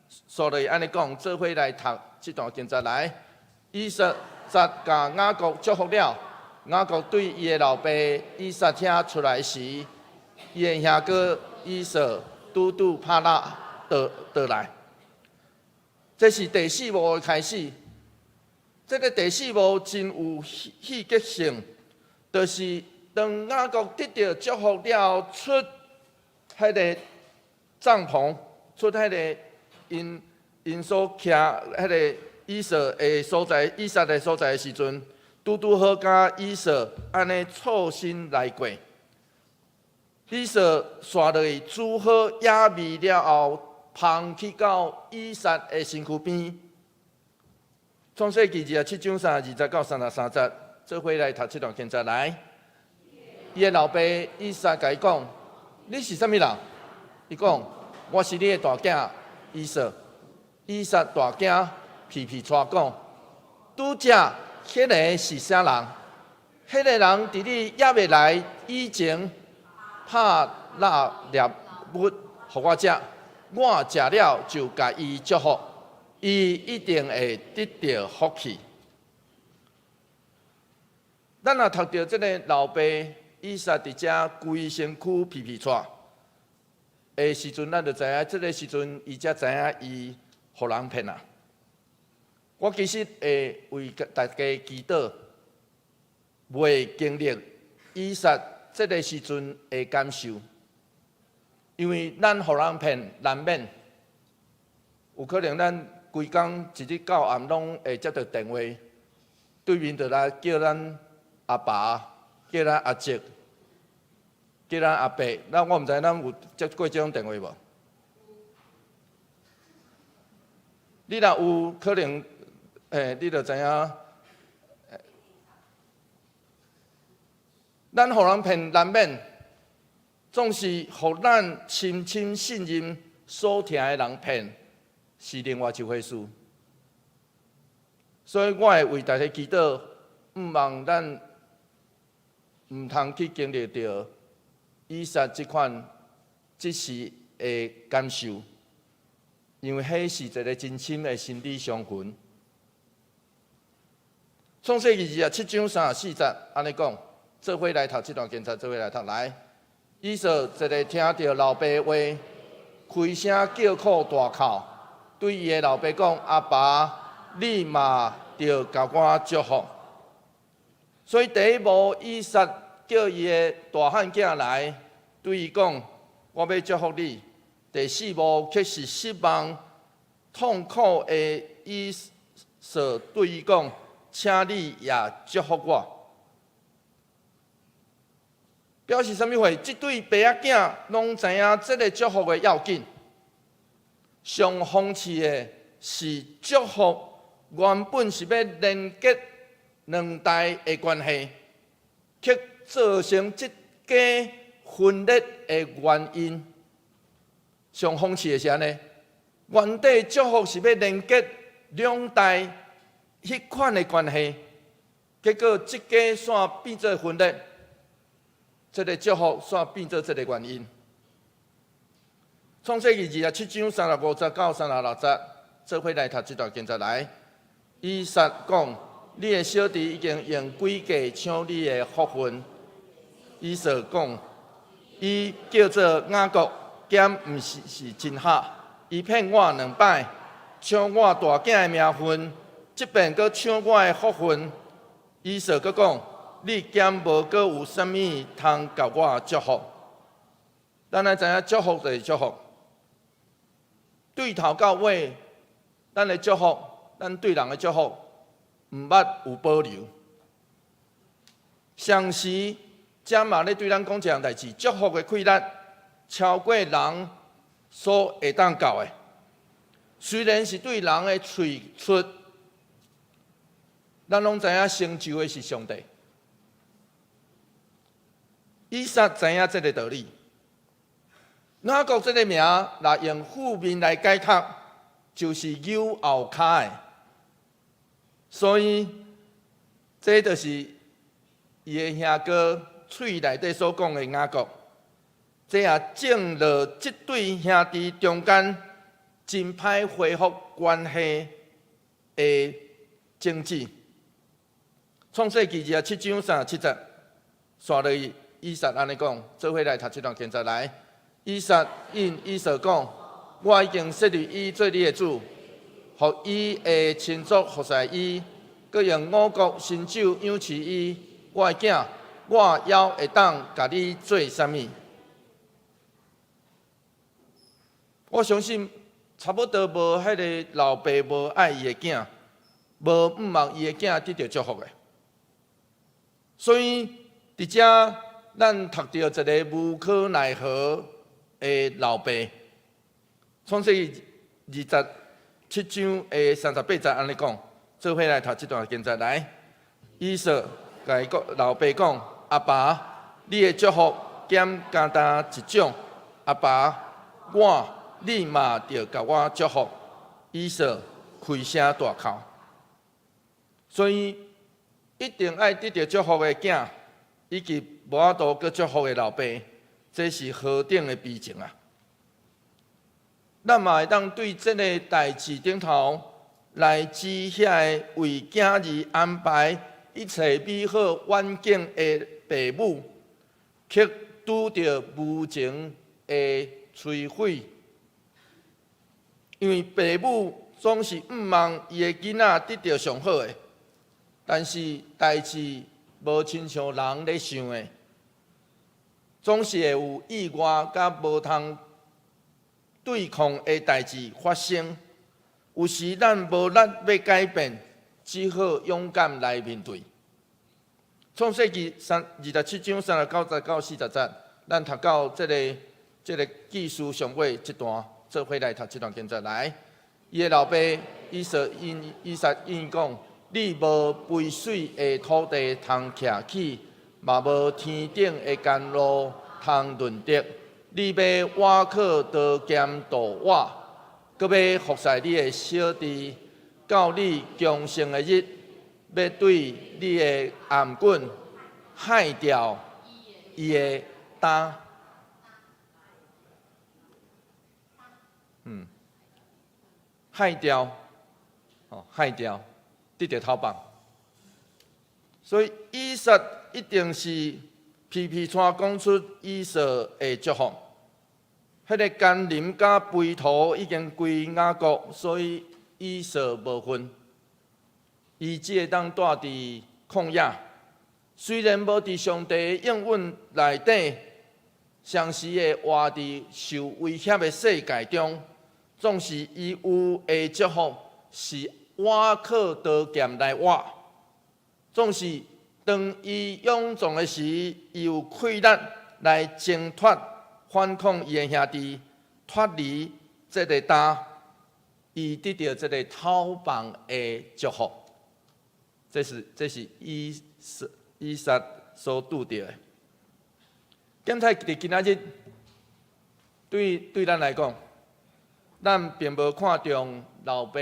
所以安尼讲，做伙来读这段经节来。以撒甲雅各祝福了，雅各对伊的老爸以撒听出来时，伊的兄哥以扫拄拍拉倒来，这是第4幕的开始。这个第4幕真有戏剧性，就是当雅各得到祝福了，出迄个帐篷，出迄个因所徛迄个以扫的所在，以撒的所在的时阵，拄好甲以扫安尼错身来过。以扫刷落去煮好野味了后，放去到以撒的身躯边。创世纪27章30到33节，做伙来读这段经节来。伊的老爸以撒甲伊讲：“你是啥物人？”伊讲：“我是你的大囝以扫。”以撒大囝皮皮带讲：“拄则迄个是啥人？迄个人伫你也未来以前拍蜡猎物，互我食，我食了就甲伊祝福。伊一定会得到福气。咱若读到这个老爸以撒伫遮规身躯皮皮带的时阵，咱就知影这个时阵伊才知影伊互人骗啊。我其实会为大家祈祷，袂经历以撒这个时阵的感受，因为咱互人骗难免，有可能咱。规工一日到暗拢会接到电话，对面就来叫咱阿爸，叫咱阿叔，叫咱阿伯。那我毋知咱有接过这种电话无？你若有可能，你就知影，咱互人骗难免，总是互咱深深信任所听的人骗。是另外一回事。所以我会为大家祈祷，毋望咱毋通去经历到以撒即款即时的感受，因为迄是一个真深的心理伤痕。创世纪27章34节安尼讲，做伙来读这段经节，做伙来读来。以扫一个听到老爸话，开声叫苦大哭，对伊的老爸讲：“阿爸，你嘛着甲我祝福。”所以第一幕，以撒叫伊的大汉囝来，对伊讲：“我要祝福你。”第四幕却是失望、痛苦的以扫对伊讲：“请你也祝福我。”表示啥物话？即对爸仔囝拢知影即个祝福的要紧。上讽刺的是，祝福原本是要连结两代的关系，却造成即家分裂的原因。上讽刺的是安尼，原底祝福是要连结两代迄款的关系，结果即家煞变做分裂。这个祝福煞变做这个原因。创世纪27章35节到36节，做伙来读这段经节来。以撒讲：“你的小弟已经用诡计抢你的福分。”以扫讲：“伊叫做雅各，兼毋是真好。伊骗我2摆，抢我大囝的名分，即遍阁抢我的福分。”以扫阁讲：“你兼无阁有啥物通甲我祝福？”咱来知影祝福就是祝福，对头到尾，咱的祝福，咱对人的祝福，毋捌有保留。上时，遮嘛咧对咱讲一样代志，祝福的气力超过人所会当到的。虽然是对人的喙出，咱拢知影成就的是上帝。以撒知影这个道理，雅各这个名，若用负面来解读，就是有后骹的。所以，这就是伊的兄哥喙内底所讲的雅各。这也证了这对兄弟中间真歹恢复关系的证据。创世纪27章37节，刷落去。以撒安尼讲，做伙来读这段经节来。以撒应以扫讲：“我已经设立伊做你的主，互伊的亲族服侍伊，佮用5谷新酒养饲伊。我的囝，我还会当甲你做啥物？”我相信差不多无迄个老爸无爱伊的囝，无毋望伊的囝得到祝福的。所以伫遮。咱读到一个无可奈何的老爸，创世纪27章的38节安尼讲，做伙来读这段经节来。以扫甲伊老爸讲：“阿爸，你的祝福减简单一种。阿爸，你嘛着甲我祝福。”以扫开声大哭。所以一定爱得到祝福的囝，以及无法度阁祝福的老爸，这是何等的悲情啊！咱嘛会当对这个代志顶头来指遐个为囝儿安排一切美好远景的父母，却拄着无情的摧毁。因为父母总是毋望伊的囡仔得到上好的，但是代志无亲像人咧想的。总是会有意外甲无通对抗的代志发生，有时咱无力要改变，只好勇敢来面对。创世纪27章39节到40节，咱读到这个记述上尾一段，做伙来读这段经节来。伊的老爸以撒应讲：“你无肥水的土地通徛起。”嘛无天顶的甘露通润得，你要瓦靠刀剑刀瓦，搁要服侍你的小弟，到你强盛的日，要对你的颔棍害掉伊的担。害掉，害掉，得到头棒。所以以撒一定是皮皮川讲出以色的祝福。迄个甘霖甲肥土已经归雅各，所以以色无分。伊只会当住伫旷野，虽然无伫上帝应允内底，常时会活伫受威胁的世界中，总是伊有的祝福是挖靠刀剑来挖，总是当伊勇壮的时，伊有气力来挣脱。反抗伊的兄弟，脱离这个担，伊得到这个头棒的祝福。这是以撒所拄到的。检讨伫今仔日，对咱来讲，咱并无看重老爸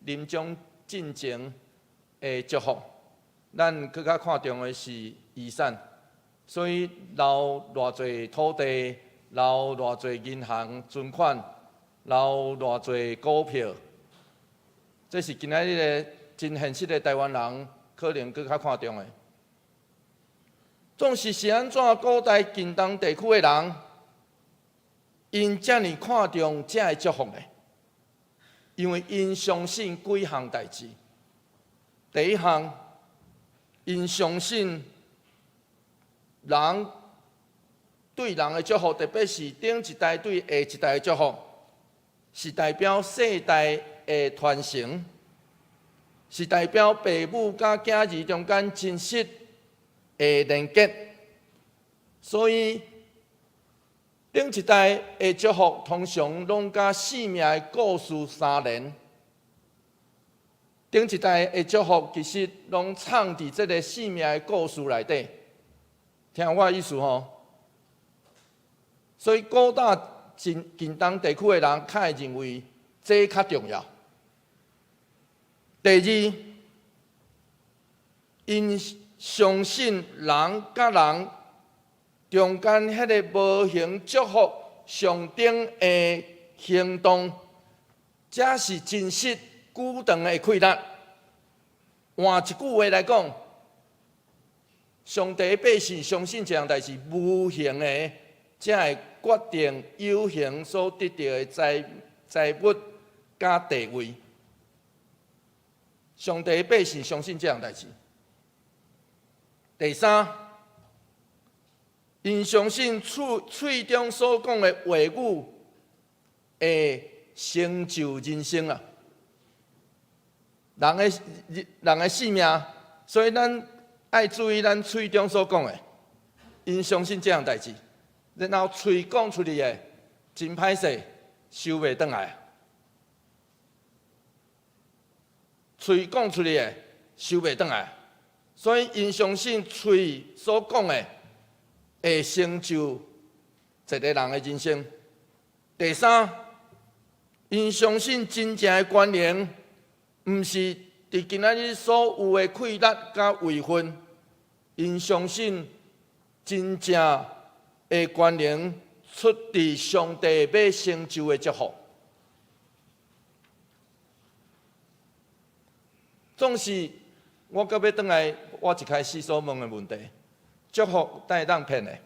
临终进前的祝福，咱更较看重的是遗产。所以留偌侪土地。留偌侪银行存款，留偌侪股票，这是今仔日的真现实的台湾人可能更较看重的。总是安怎古代近东地区的人，因遮尔看重这个祝福呢？因为因相信几项代志。第一项，因相信人。对人的祝福，特别是顶一代对下一代的祝福，是代表世代的传承，是代表父母甲囝儿中间真实的连结。所以，顶一代的祝福通常拢甲生命的故事相连。顶一代的祝福其实拢藏伫这个生命的故事内底。听我的意思吼。所以，古代近东地区的人，较会认为这较重要。第二，因相信人甲人中间迄个无形祝福上顶的行动，才是真实久长的气力。换一句话来讲，上帝的百姓相信这样代志，无形的。才会决定有形所得到的财物甲地位。上帝的百姓相信这样代志。第三，因相信喙中所讲的话语会成就人生啊。人的性命，所以咱爱注意咱喙中所讲的。因相信这样代志。然后嘴讲出来的真歹势，收袂转来。嘴讲出来的收袂转来，所以因相信嘴所讲的会成就一个人的人生。第三，因相信真正的关联，毋是伫今仔日所有的气力甲位分，因相信真正。的关联出自上帝要成就的祝福，总是我搁要转来，我一开始所问的问题：祝福才会当骗的，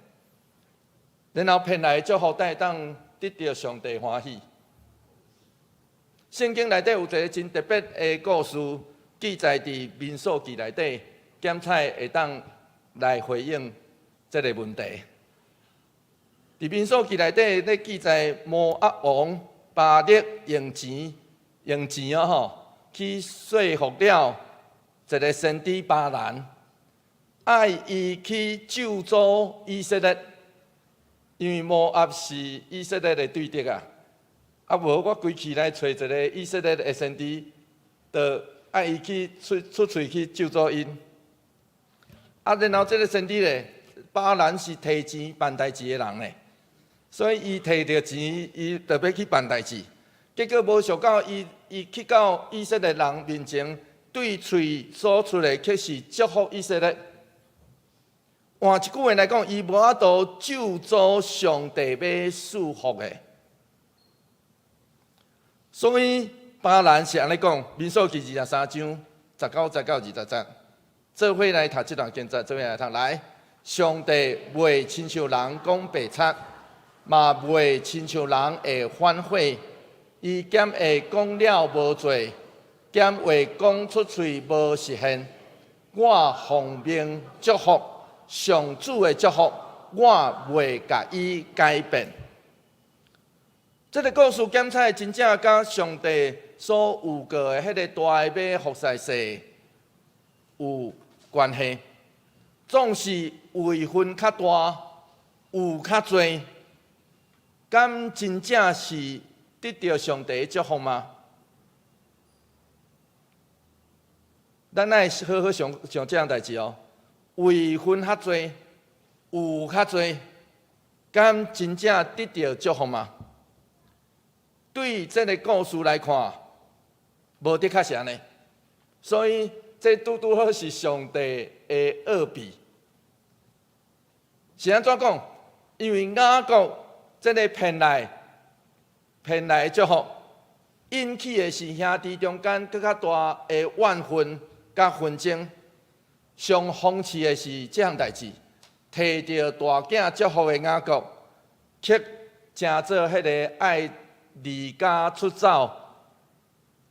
然后骗来的祝福才会当得到上帝欢喜。圣经内底有一个真特别的故事，记载伫民数记内底，检采会当来回应这个问题。伫民数记内底咧记载，摩押王巴力用钱去说服了一个先知巴兰，爱伊去救助以色列，因为摩押是以色列的对敌啊。无我规气来找一个以色列的先知，就爱伊去出喙去救助因。然后这个先知咧，巴兰是提钱办代志的人咧。所以伊摕到钱，伊特别去办代志，结果无想到伊伊去到以色列人面前，对嘴所出的却是祝福以色列。换一句话来讲，伊无法度咒诅上帝要赐福的。所以巴兰是安尼讲，《民数记》23章19、19、20节，做伙来读这段经节，做伙来读。来，上帝袂亲像人讲白贼，嘛袂亲像人会反悔。伊减会讲了无做，减会讲出嘴无实现。我奉命祝福上主的祝福，我袂甲伊改变。这个故事检采真正甲上帝所有过的迄个大马服侍世有关系。总是位分较大，有较侪，敢真正是得到上帝的祝福吗？咱爱好好想这样代志哦。位分较侪，有较侪，敢真正得到祝福吗？对这个故事来看，无的确是安尼。所以这拄好是上帝的奥秘。是安怎讲？因为雅各这个骗来的祝福，引起的是兄弟中间更较大的怨恨甲纷争。上讽刺的是这项代志，摕到大囝祝福的雅各，却成做迄个爱离家出走、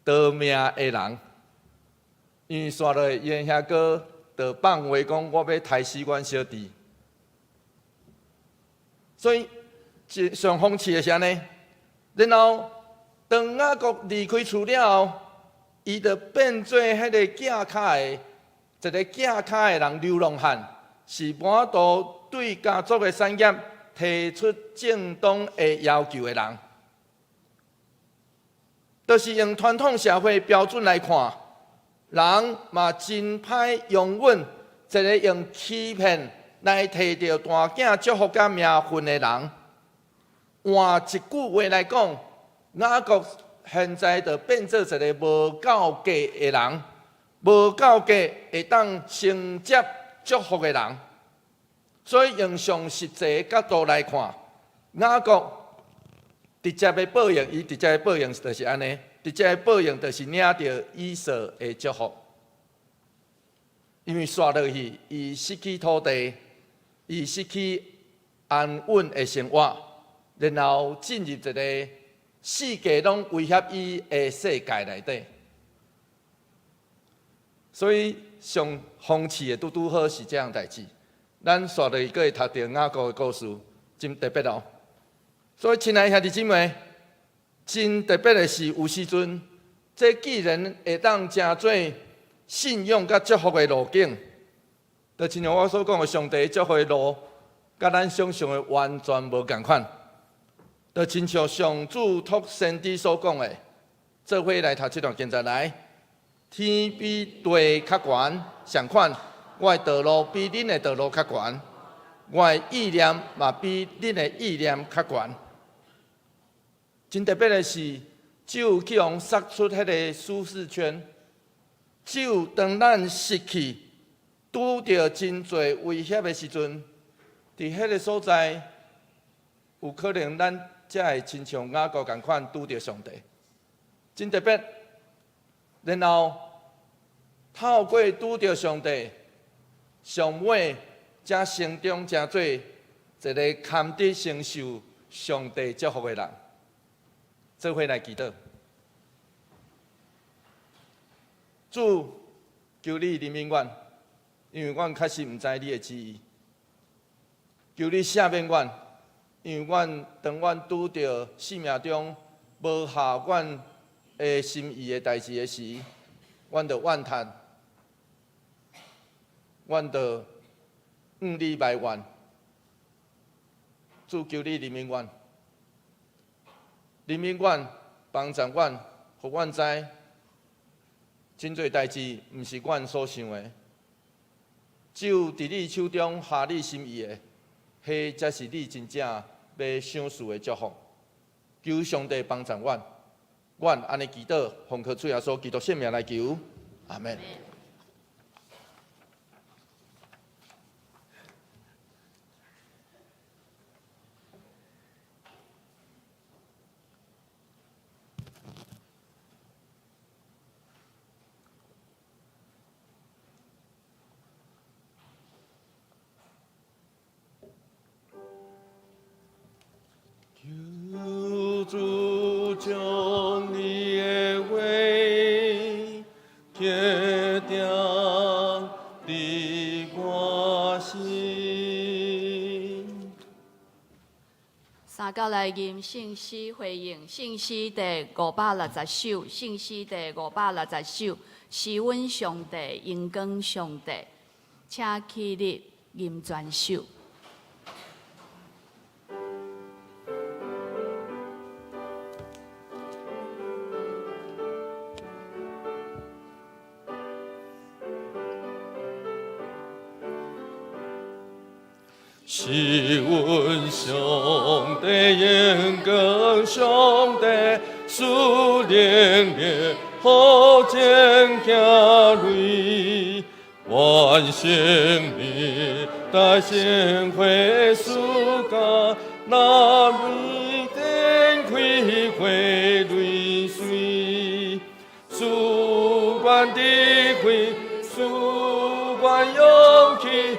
逃命的人。因为煞落伊的兄哥，就放话讲我要杀死阮小弟。所以上讽刺的是安尼。然后当雅各离开厝了后，伊就变做迄个寄卡的。一个寄卡的人，流浪汉，是无法度对家族的产业提出正当的要求的人。就是用传统社会标准来看，人嘛真歹拥稳一个用欺骗来摕到大囝祝福甲名分的人。换一句话来讲，雅各现在就变做一个无够格的人。无够格会当承接祝福的人，所以用上实际的角度来看，雅各直接的报应，伊直接的报应就是安尼，直接的报应就是领到以扫的祝福，因为刷落去，伊失去土地，伊失去安稳的生活，然后进入一个世界拢威胁伊的世界内底。所以上讽刺的拄好是这样代志，咱刷落去阁会读到雅各的故事，真特别哦。所以亲爱的兄弟姊妹，真特别的是有时阵，这既然会当成做信仰甲祝福的路径，就亲像我所讲的，上帝祝福的路，甲咱想象的完全无共款。就亲像上主托先知所讲的，做伙来读这段经节来。天比地较悬，相款，我的道路比恁的道路较悬，我的意念嘛比恁的意念较悬。真特别的是，只有去互杀出迄个舒适圈，只有当咱失去、拄着真侪威胁的时阵，伫迄个所在，有可能咱才会亲像雅各共款拄着上帝。真特别。然后透过拄着上帝，上尾才成长成做一个堪得承受上帝祝福的人。做伙来祈祷，主，求你怜悯阮，因为阮确实毋知你的旨意。求你赦免阮，因为当阮拄着生命中无合阮的心意的代志的时，阮就怨叹，阮就你埋怨。主求你怜悯阮，怜悯阮，帮助阮，互阮知，真侪代志毋是阮所想的，只有伫你手中合你心意的，迄才是你真正要赏赐的祝福。求上帝帮助阮。愿安尼祈祷，奉靠主耶稣基督圣名来求，阿门。求主将你的话刻定伫我心。三角来吟信息回应信息第560首，信息第560首，是阮上帝荣光上帝，请起立吟全首。是阮上帝荣光上帝，属灵的好正行类，完成你大圣会世界，那每天开会类水，主管的会，主管勇气。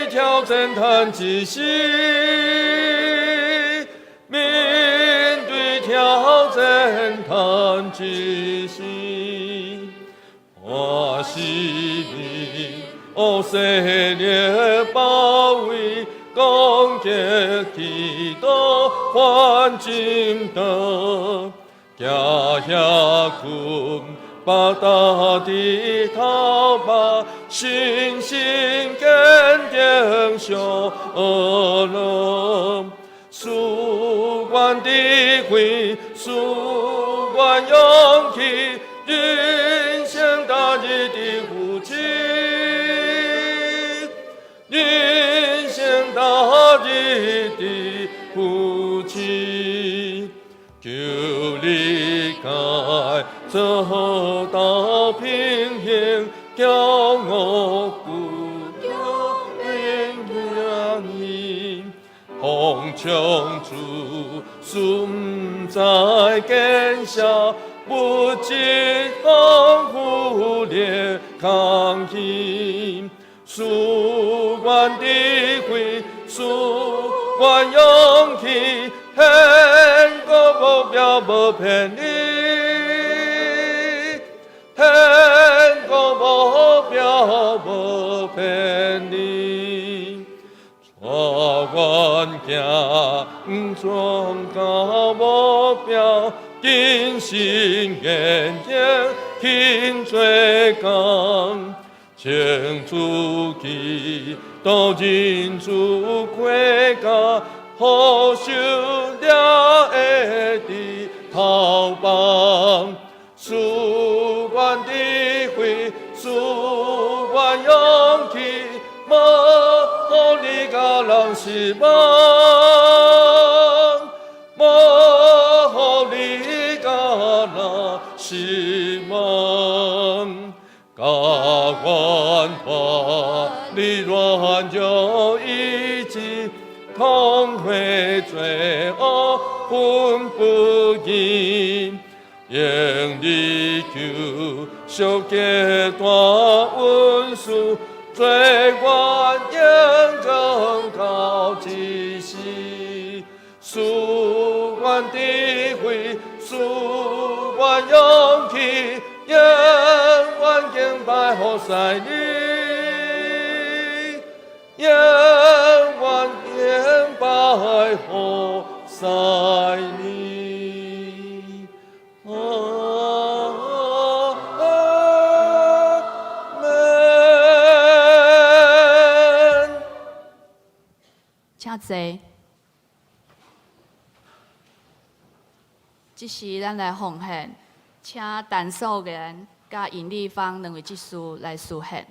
挑战叹一时，面对挑战叹一时，我是你，色列包围，攻击基督环境的，家下困。把大地讨伐，信心坚定上路。主管的会，主管勇气，人生大日的福气，人生大日的福气，求离开。走到平原，骄傲不丢平原你，红墙主树不再根下，不知风虎烈抗议，主管的会，主管勇气，很个目标不偏离。很个目标无偏离，我行转到目标，尽心眼睛勤追赶，请主基督人主国家，好受了的逃亡。主管的会，主管勇气，无你个人失望，无你个人失望。甲愿把你乱就一起，痛悔罪恶分不尽。用力求小阶段温书，最关眼更高之时，主管的会，主管勇气，永远敬拜好赛你，永远敬拜好赛你。请坐。这时咱来奉献，请陈素颜甲尹丽芳两位执事来示献。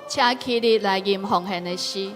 请起立来吟奉献的诗。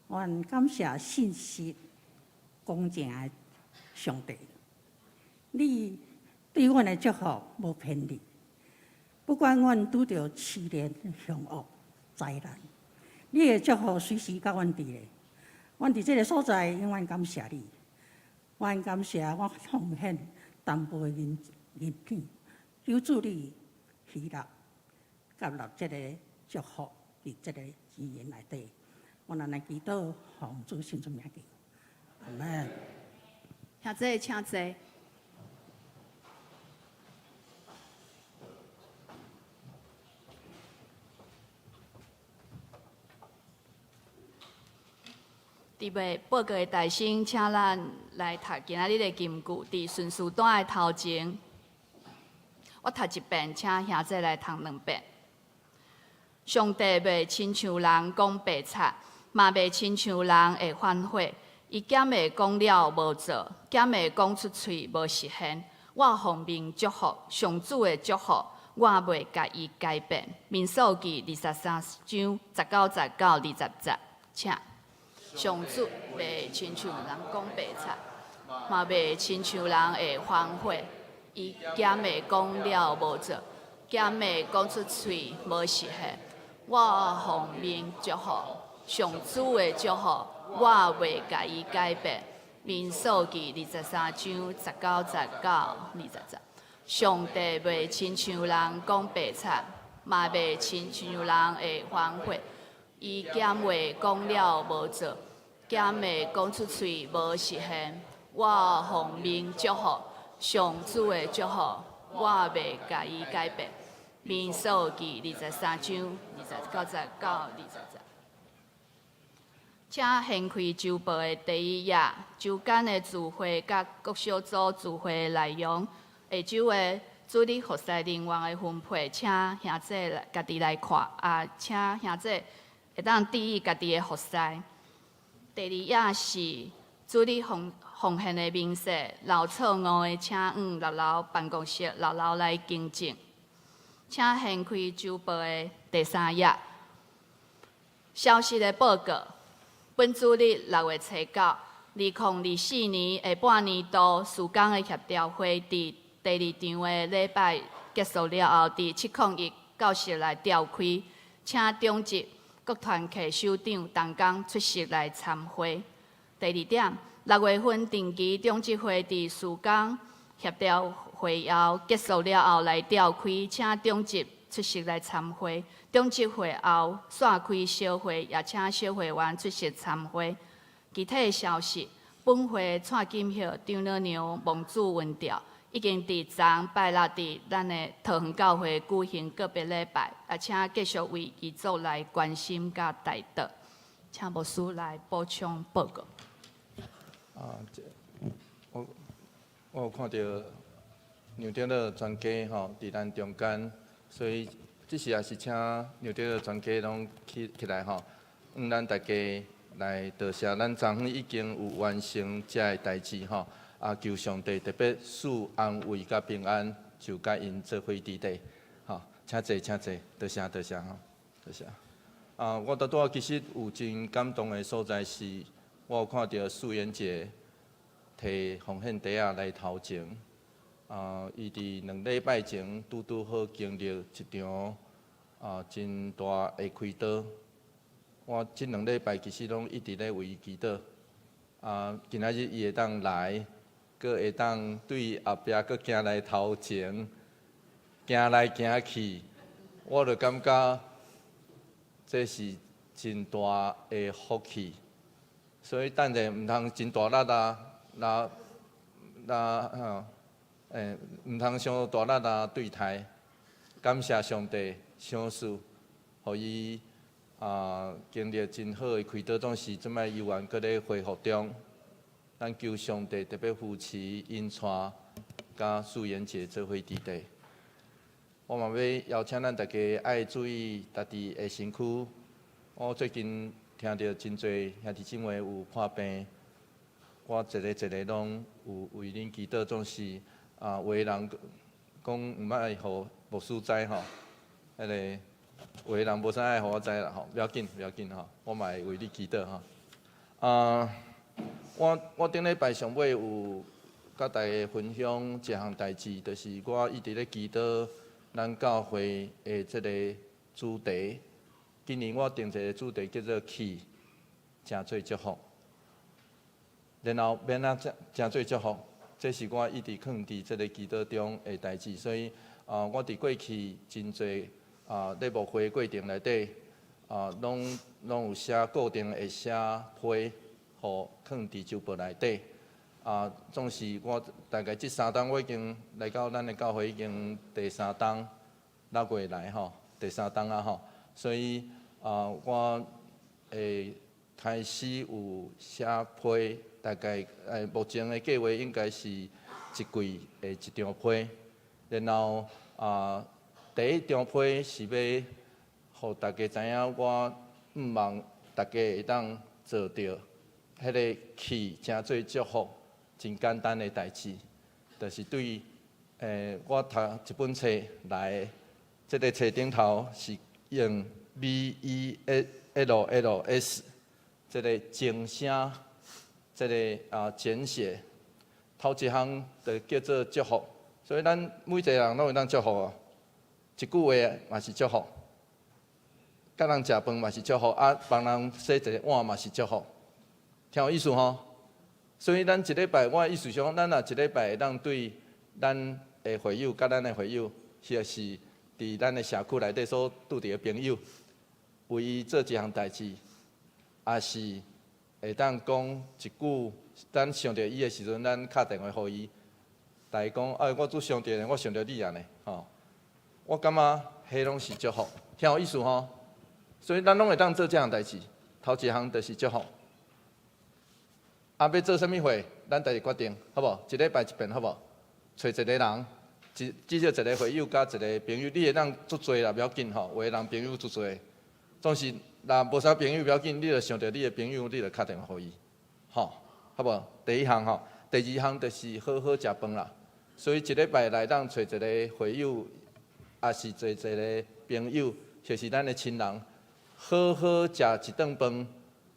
阮感谢信实公正的上帝，你对阮的祝福无偏离。不管阮拄着试炼、凶恶、灾难，你的祝福随时甲阮伫咧。阮伫这个所在，永远感谢你。阮感谢我奉献淡薄的银片，求助你喜乐，接纳这个祝福伫这个语言内底。我咱来祈祷，奉主圣之名祈。阿门。兄弟，请坐。伫尾报告的大声，请咱来读今仔日的金句。伫顺序单的头前，我读一遍，请兄弟来读两遍。上帝袂亲像人讲白贼，嘛袂亲像人会反悔。伊减会讲了无做，减会讲出喙无实现。我奉命祝福，上主的祝福，我袂甲伊改变。民数记23章19、19、20节，请。上主袂亲像人讲白贼，嘛袂亲像人会反悔。伊减会讲了无做，减会讲出喙无实现。我奉命祝福，上主的祝福，我袂甲伊改变。民数记23章19、20节。上帝袂亲像人讲白贼，嘛袂亲像人会反悔。伊减话讲了无做，减话讲出喙无实现。我奉命祝福，上主的祝福，我袂甲伊改变。民数记23章19节到20节。请掀开周报的第一页，周间的聚会甲各小组聚会的内容，下周的主日服侍人员的分配，请兄弟家己来看，请兄弟会当注意家己的服侍。第二页是主日奉献的明细，老错误的请6楼办公室6楼来更正。请掀开周报的第3页，消息的报告。本主日6月初9、2024年下半年度施工的协调会，伫第2场的礼拜结束了后，伫701教室内召开，请中级各团契首长同工出席来参会。第2点，6月份定期中级会伫施工协调会后结束了后来召开，请中级出席来参会。中级会后散开小会，也请小会员出席参会。具体的消息，本会蔡金孝长老娘蒙主文调已经伫昨拜六伫咱的桃园教会举行个别礼拜，也请继续为遗族来关心甲代祷。请牧师来补充报告。我有看到杨德乐全家伫咱中间，所以这时也是请杨德乐全家拢起来咱大家来道谢咱昨昏已经有完成这个代志求上帝特别赐安慰甲平安，就甲因做伙伫地请坐，请坐，多谢多谢多谢。我拄其实有真感动的所在是，我有看到素媛姐摕奉献袋来头前，伊伫2礼拜前拄好经历一场真大的开刀。我这2礼拜其实拢一直咧为伊祈祷。今仔日伊会当来，阁会当对后壁阁行来头前，行来行去，我就感觉这是真大的福气。所以等者毋通真大力毋通伤大力对待。感谢上帝赏赐，互伊经历真好的开刀，总是即摆医院搁咧恢复中。咱求上帝特别扶持因川甲素颜姐做伙伫地。我嘛要邀请咱大家爱注意家己的身躯。我最近听到真侪兄弟姊妹有破病，我一个拢有为恁祈祷，总是有的人讲毋爱互牧师知吼，迄个有的人无啥爱互我知啦吼，不要紧吼，我嘛会为你祈祷吼。我顶礼拜上尾有甲大家分享一项代志，就是我一直咧祈祷咱教会的即个主题。今年我定一个主题叫做“去，诚做祝福”，然后免诚做祝福，这是我一直放伫即个祈祷中的代志。所以我伫过去真侪礼拜会过程内底拢有写固定的写批，互放伫周报内底。总是我大概即3档我已经来到咱的教会已经第3档6月来吼，第3档啊吼。所以我会开始有写批，大概目前的计划应该是一季的一张批，然后第一张批是要互大家知影，我毋望大家会当做到迄个去诚做祝福，真简单的代志，就是对我读一本册来的，这个册顶头是用 VELLS 这个精声，这个简写，头一项就叫做祝福。所以咱每一个人拢会当祝福哦，一句话嘛是祝福，甲人食饭嘛是祝福，帮人洗一个碗嘛是祝福，听有意思吼？所以咱一礼拜，我意思上，咱若一礼拜会当对咱的会友，甲咱的会友，或是伫咱的社区内底所拄着的朋友，为伊做一项代志，也是会当讲一句，咱想着伊的时阵，咱敲电话互伊，大家讲，我拄想着呢，我想着你安尼，吼，我感觉迄拢是祝福，听有意思吼？所以咱拢会当做这项代志，头一项就是祝福。要做啥物会，咱家己决定，好无？一礼拜一遍，好无？找一个人，至少一个会友加一个朋友，你会当足多啦，不要紧吼。有的人朋友足多，总是若无啥朋友不要紧，你着想着你的朋友，你着敲电话互伊，吼，好无？第一项吼，第二项就是好好食饭啦。所以一礼拜来当找一个会友，也是找一个朋友，就是咱的亲人，好好食一顿饭，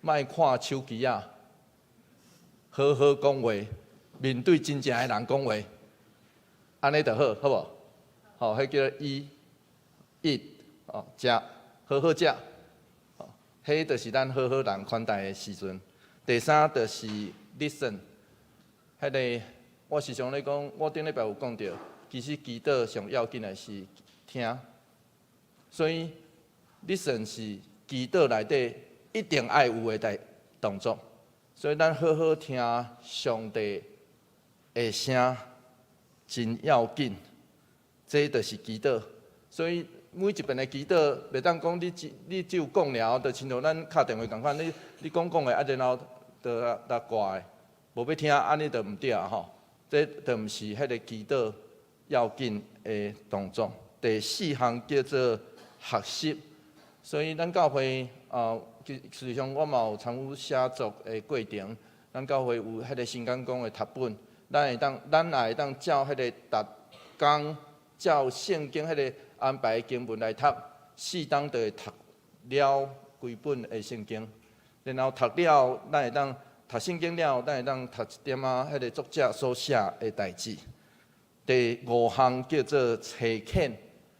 莫看手机啊。好好讲话，面对真正的人讲话，安尼就好，好无？吼，迄叫做eat，食，好好食，迄就是咱好好人款待的时阵。第三就是 listen， 迄个我时常咧讲，我顶礼拜有讲到，其实祈祷上要紧的是听，所以 listen 是祈祷内底一定爱有的动作。所以咱好好听上帝的声，真要紧。这就是祈祷。所以每一遍的祈祷，袂当讲你只有讲了，就亲像咱敲电话共款，你讲的，然后就来挂的，无要听，安尼就毋对啊吼。这就毋是迄个祈祷要紧的动作。第4项叫做学习。所以咱教会事实上我嘛有参与写作的过程，咱教会有迄个新港讲的读本，咱也会当照迄个逐工照圣经迄个安排经文来读，4档就会读了规本的圣经，然后读了，咱会当读圣经了，咱会当读一点迄个作者所写的代志。第5项叫做查考，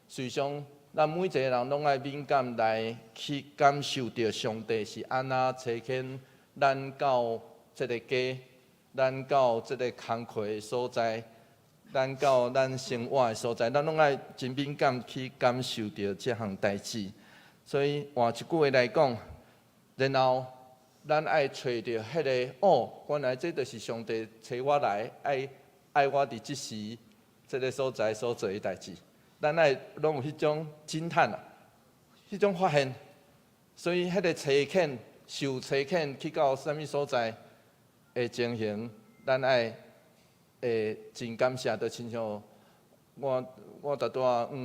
事实上。咱每一个人拢爱敏感来去感受到上帝是安怎差遣咱到这个家，咱到这个工课的所在，咱到咱生活的所在，咱拢爱真敏感去感受到这项代志。所以换一句话来讲，然后咱爱找到迄个原来这就是上帝找我来，爱我伫即时这个所在所做的代志。咱爱拢有迄种惊叹啊，迄种发现。所以迄个差遣受差遣去到什么所在的情形，咱爱真感谢，就亲像我逐带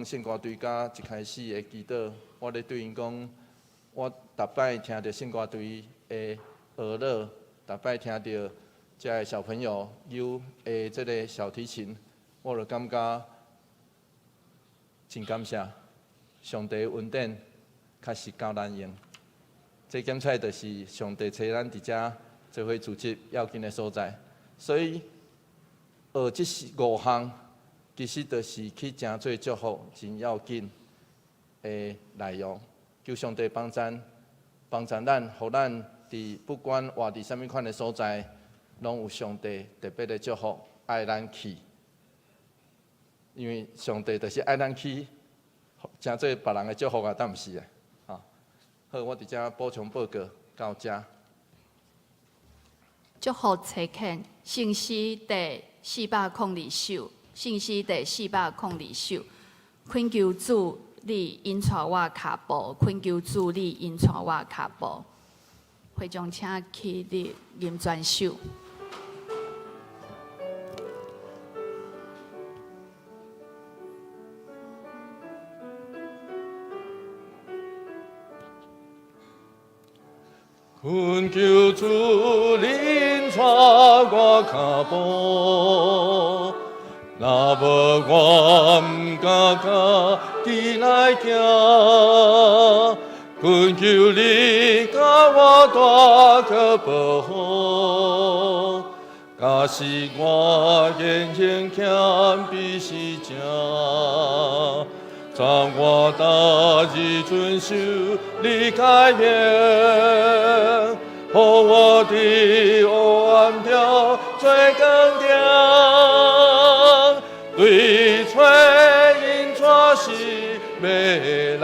圣歌队甲一开始的祈祷，我咧对因讲，我逐摆听到圣歌队的乐乐，逐摆听到遮个小朋友有这个小提琴，我就感觉真感谢上帝的恩典，确实教咱用。这检出来就是上帝找咱伫遮做伙组织要紧的所在，所以学这5项，其实就是去真做祝福真要紧的内容。求上帝帮助咱，互咱伫不管活伫什么款的所在，拢有上帝特别的祝福爱咱去。因为上帝就是爱咱去，真做别人的祝福啊，但毋是啊。好，我伫遮补充报告到遮。祝福查看信息第402首，信息第402首。恳求主，你引带我脚步；恳求主，你引带我脚步。会众请起立吟全首。恳求主领带我脚步，若无我毋敢家己来行。恳求你甲我大脚保护，假使我言行欠必是正。让我大日遵守你开言，互我的黑暗标做光亮，对吹因带是美人，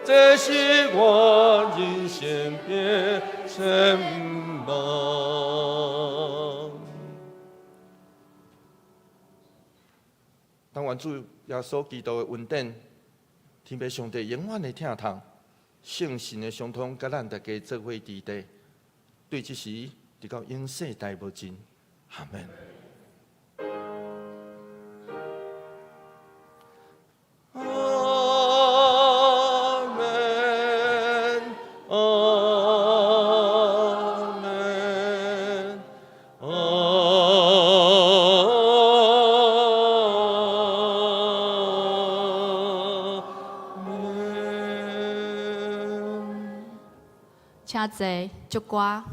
这是我人生变成梦。当愿主耶稣基督的恩典，天父上帝永远的疼痛，圣神的相通，甲咱大家做伙伫地，对这时直到永世代无尽。阿门。请坐，祝歌。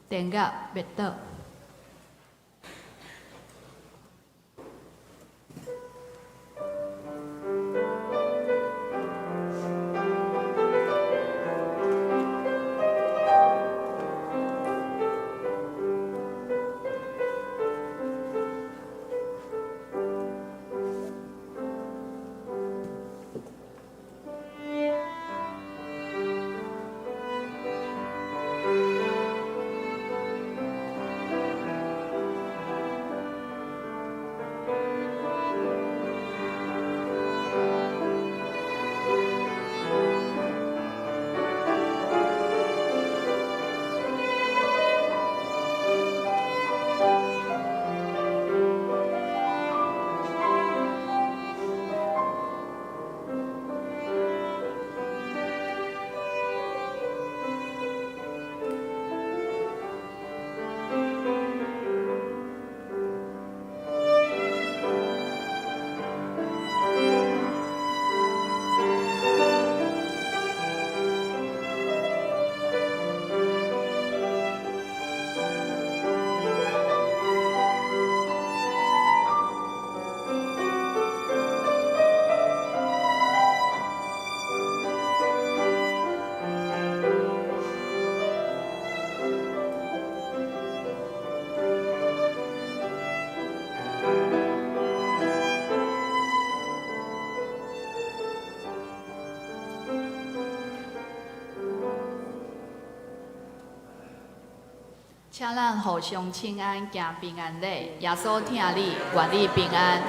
电乐灭倒。请咱互相请安，行平安礼。耶稣听你，愿你平安。